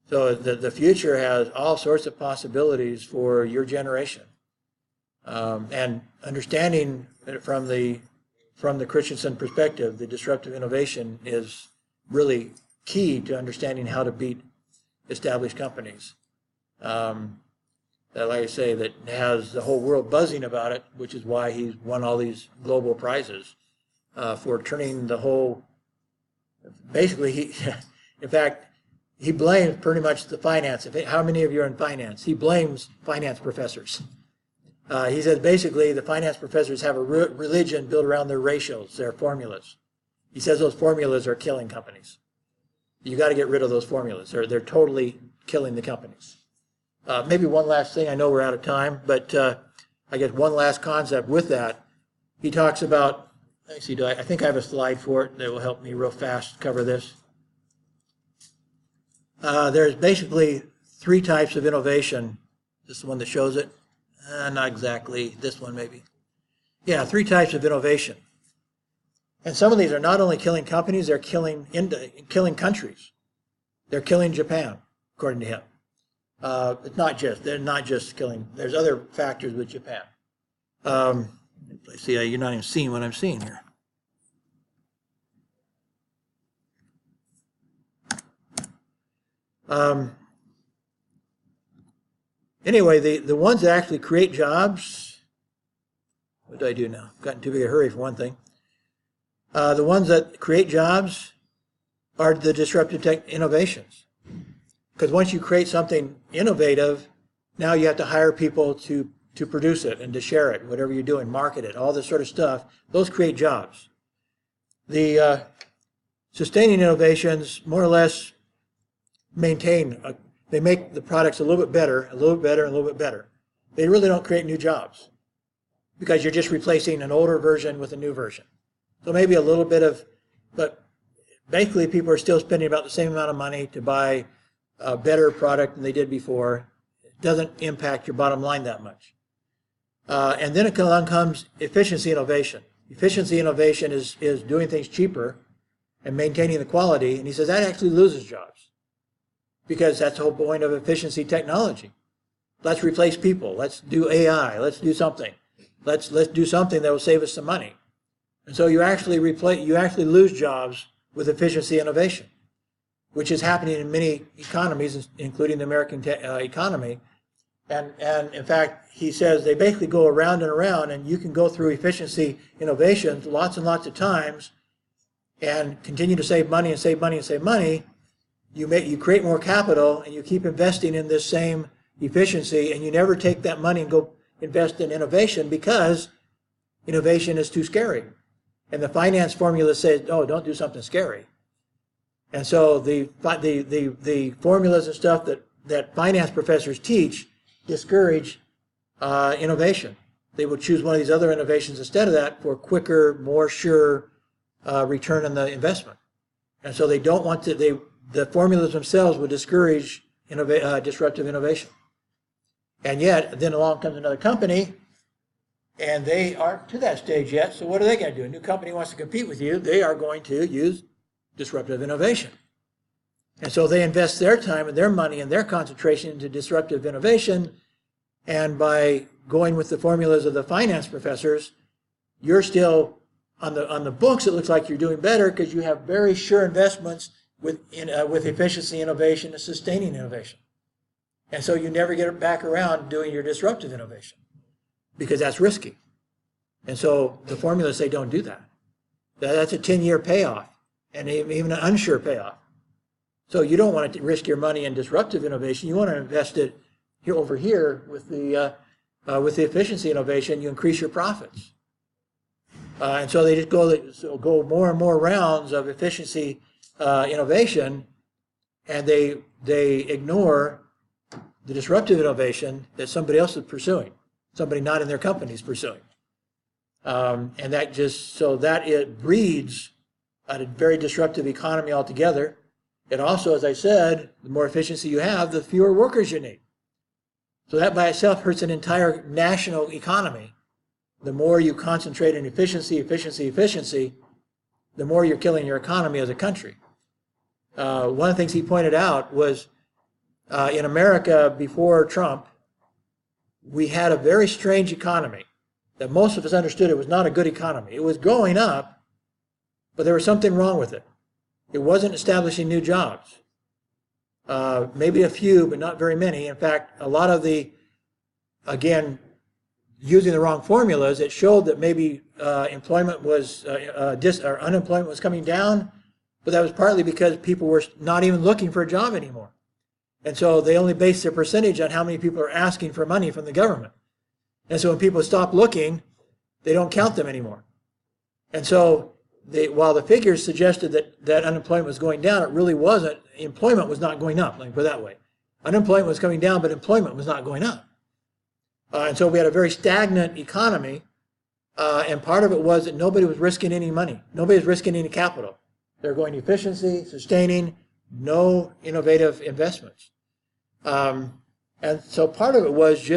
So the future has all sorts of possibilities for your generation. And understanding from the Christensen perspective, the disruptive innovation is really key to understanding how to beat established companies. That, like I say, that has the whole world buzzing about it, which is why he's won all these global prizes for turning the whole. Basically, in fact, he blames pretty much the finance. How many of you are in finance? He blames finance professors. He says basically the finance professors have a religion built around their ratios, their formulas. He says those formulas are killing companies. You got to get rid of those formulas. They're totally killing the companies. Maybe one last thing. I know we're out of time, but I guess one last concept with that. He talks about. Let's see. I think I have a slide for it that will help me real fast cover this. There's basically three types of innovation. This is the one that shows it. Not exactly. This one maybe. Yeah, three types of innovation. And some of these are not only killing companies, they're killing countries. They're killing Japan, according to him. They're not just killing. There's other factors with Japan. See, you're not even seeing what I'm seeing here. Anyway, the ones that actually create jobs, what do I do now? I've gotten too big a hurry for one thing. The ones that create jobs are the disruptive innovations. Because once you create something innovative, now you have to hire people to produce it and to share it, whatever you're doing, market it, all this sort of stuff. Those create jobs. The sustaining innovations more or less they make the products a little bit better, a little bit better, and a little bit better. They really don't create new jobs because you're just replacing an older version with a new version. So maybe a little bit of, but basically people are still spending about the same amount of money to buy a better product than they did before. It doesn't impact your bottom line that much. And then along comes efficiency innovation. Efficiency innovation is doing things cheaper and maintaining the quality. And he says that actually loses jobs because that's the whole point of efficiency technology. Let's replace people. Let's do AI. Let's do something. Let's do something that will save us some money. And so you actually lose jobs with efficiency innovation, which is happening in many economies, including the American economy. And in fact, he says they basically go around and around, and you can go through efficiency innovations lots and lots of times and continue to save money and save money and save money. You create more capital, and you keep investing in this same efficiency, and you never take that money and go invest in innovation because innovation is too scary. And the finance formula says, oh, don't do something scary. And so the formulas and stuff that finance professors teach discourage innovation. They will choose one of these other innovations instead of that for quicker, more sure return on the investment. And so they don't want to, the formulas themselves would discourage disruptive innovation. And yet, then along comes another company, and they aren't to that stage yet, so what are they going to do? A new company wants to compete with you, they are going to use disruptive innovation. And so they invest their time and their money and their concentration into disruptive innovation, and by going with the formulas of the finance professors, you're still on the books, it looks like you're doing better because you have very sure investments with efficiency, innovation, and sustaining innovation. And so you never get back around doing your disruptive innovation because that's risky. And so the formulas say don't do that. That's a 10-year payoff and even an unsure payoff. So you don't want to risk your money in disruptive innovation. You want to invest it here over here with the efficiency innovation. You increase your profits. And so they just go more and more rounds of efficiency innovation, and they ignore the disruptive innovation that somebody else is pursuing, somebody not in their company is pursuing. And that it breeds a very disruptive economy altogether. It also, as I said, the more efficiency you have, the fewer workers you need. So that by itself hurts an entire national economy. The more you concentrate on efficiency, the more you're killing your economy as a country. One of the things he pointed out was in America before Trump, we had a very strange economy that most of us understood it was not a good economy. It was going up, but there was something wrong with it. It wasn't establishing new jobs. Maybe a few, but not very many. In fact, a lot of again, using the wrong formulas, it showed that maybe unemployment was coming down, but that was partly because people were not even looking for a job anymore. And so they only based their percentage on how many people are asking for money from the government. And so when people stop looking, they don't count them anymore. And so while the figures suggested that unemployment was going down, it really wasn't. Employment was not going up, let me put it that way. Unemployment was coming down, but employment was not going up. And so we had a very stagnant economy, and part of it was that nobody was risking any money. Nobody was risking any capital. They're going efficiency, sustaining, no innovative investments. And so part of it was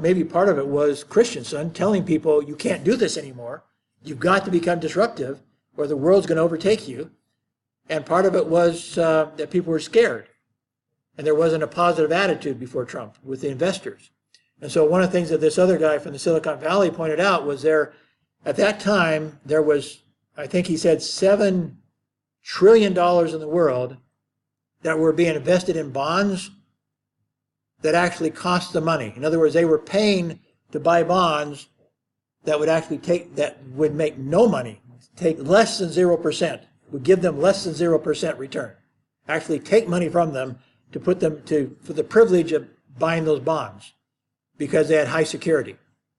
maybe part of it was Christensen telling people, you can't do this anymore. You've got to become disruptive or the world's going to overtake you. And part of it was that people were scared. And there wasn't a positive attitude before Trump with the investors. And so one of the things that this other guy from the Silicon Valley pointed out was at that time, there was, I think he said, $7 trillion in the world that were being invested in bonds that actually cost the money. In other words, they were paying to buy bonds that would make no money, take less than 0%, would give them less than 0% return. Actually take money from them to put them for the privilege of buying those bonds because they had high security.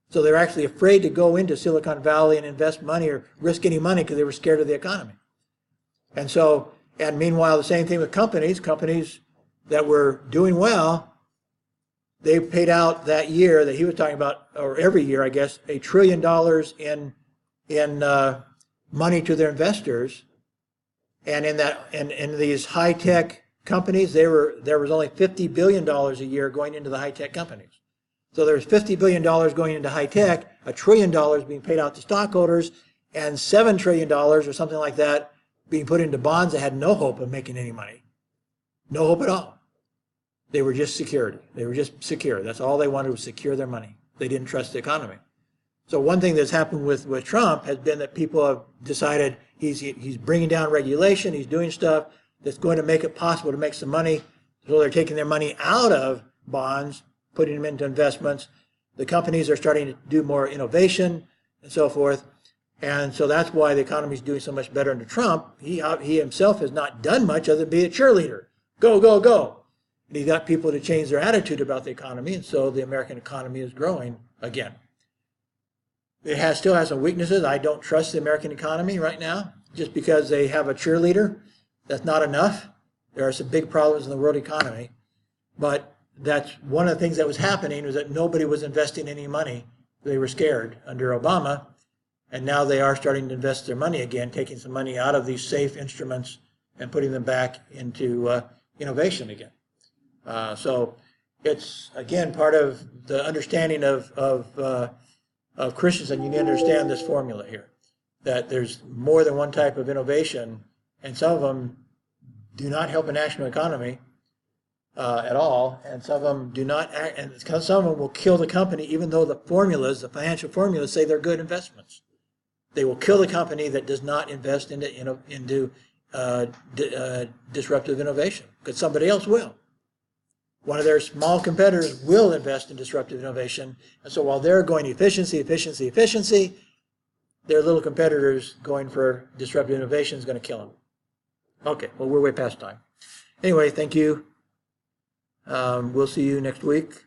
So they're actually afraid to go into Silicon Valley and invest money or risk any money because they were scared of the economy. And meanwhile, the same thing with companies that were doing well, they paid out that year that he was talking about, or every year, I guess, $1 trillion in money to their investors. And in these high-tech companies, there was only $50 billion a year going into the high-tech companies. So there's $50 billion going into high-tech, $1 trillion being paid out to stockholders, and $7 trillion or something like that being put into bonds that had no hope of making any money. No hope at all. They were just security. They were just secure. That's all they wanted was secure their money. They didn't trust the economy. So one thing that's happened with Trump has been that people have decided he's bringing down regulation, he's doing stuff that's going to make it possible to make some money. So they're taking their money out of bonds, putting them into investments. The companies are starting to do more innovation and so forth. And so that's why the economy is doing so much better under Trump. He himself has not done much other than be a cheerleader. Go, go, go. And he got people to change their attitude about the economy, and so the American economy is growing again. It still has some weaknesses. I don't trust the American economy right now. Just because they have a cheerleader, that's not enough. There are some big problems in the world economy. But that's one of the things that was happening was that nobody was investing any money. They were scared under Obama. And now they are starting to invest their money again, taking some money out of these safe instruments and putting them back into innovation again. So it's, again, part of the understanding of Christensen. You need to understand this formula here, that there's more than one type of innovation, and some of them do not help a national economy at all, and some of them do not, and some of them will kill the company, even though the financial formulas say they're good investments. They will kill the company that does not invest into disruptive innovation, because somebody else will. One of their small competitors will invest in disruptive innovation, and so while they're going efficiency, efficiency, efficiency, their little competitors going for disruptive innovation is going to kill them. Okay, well, we're way past time. Anyway, thank you. We'll see you next week.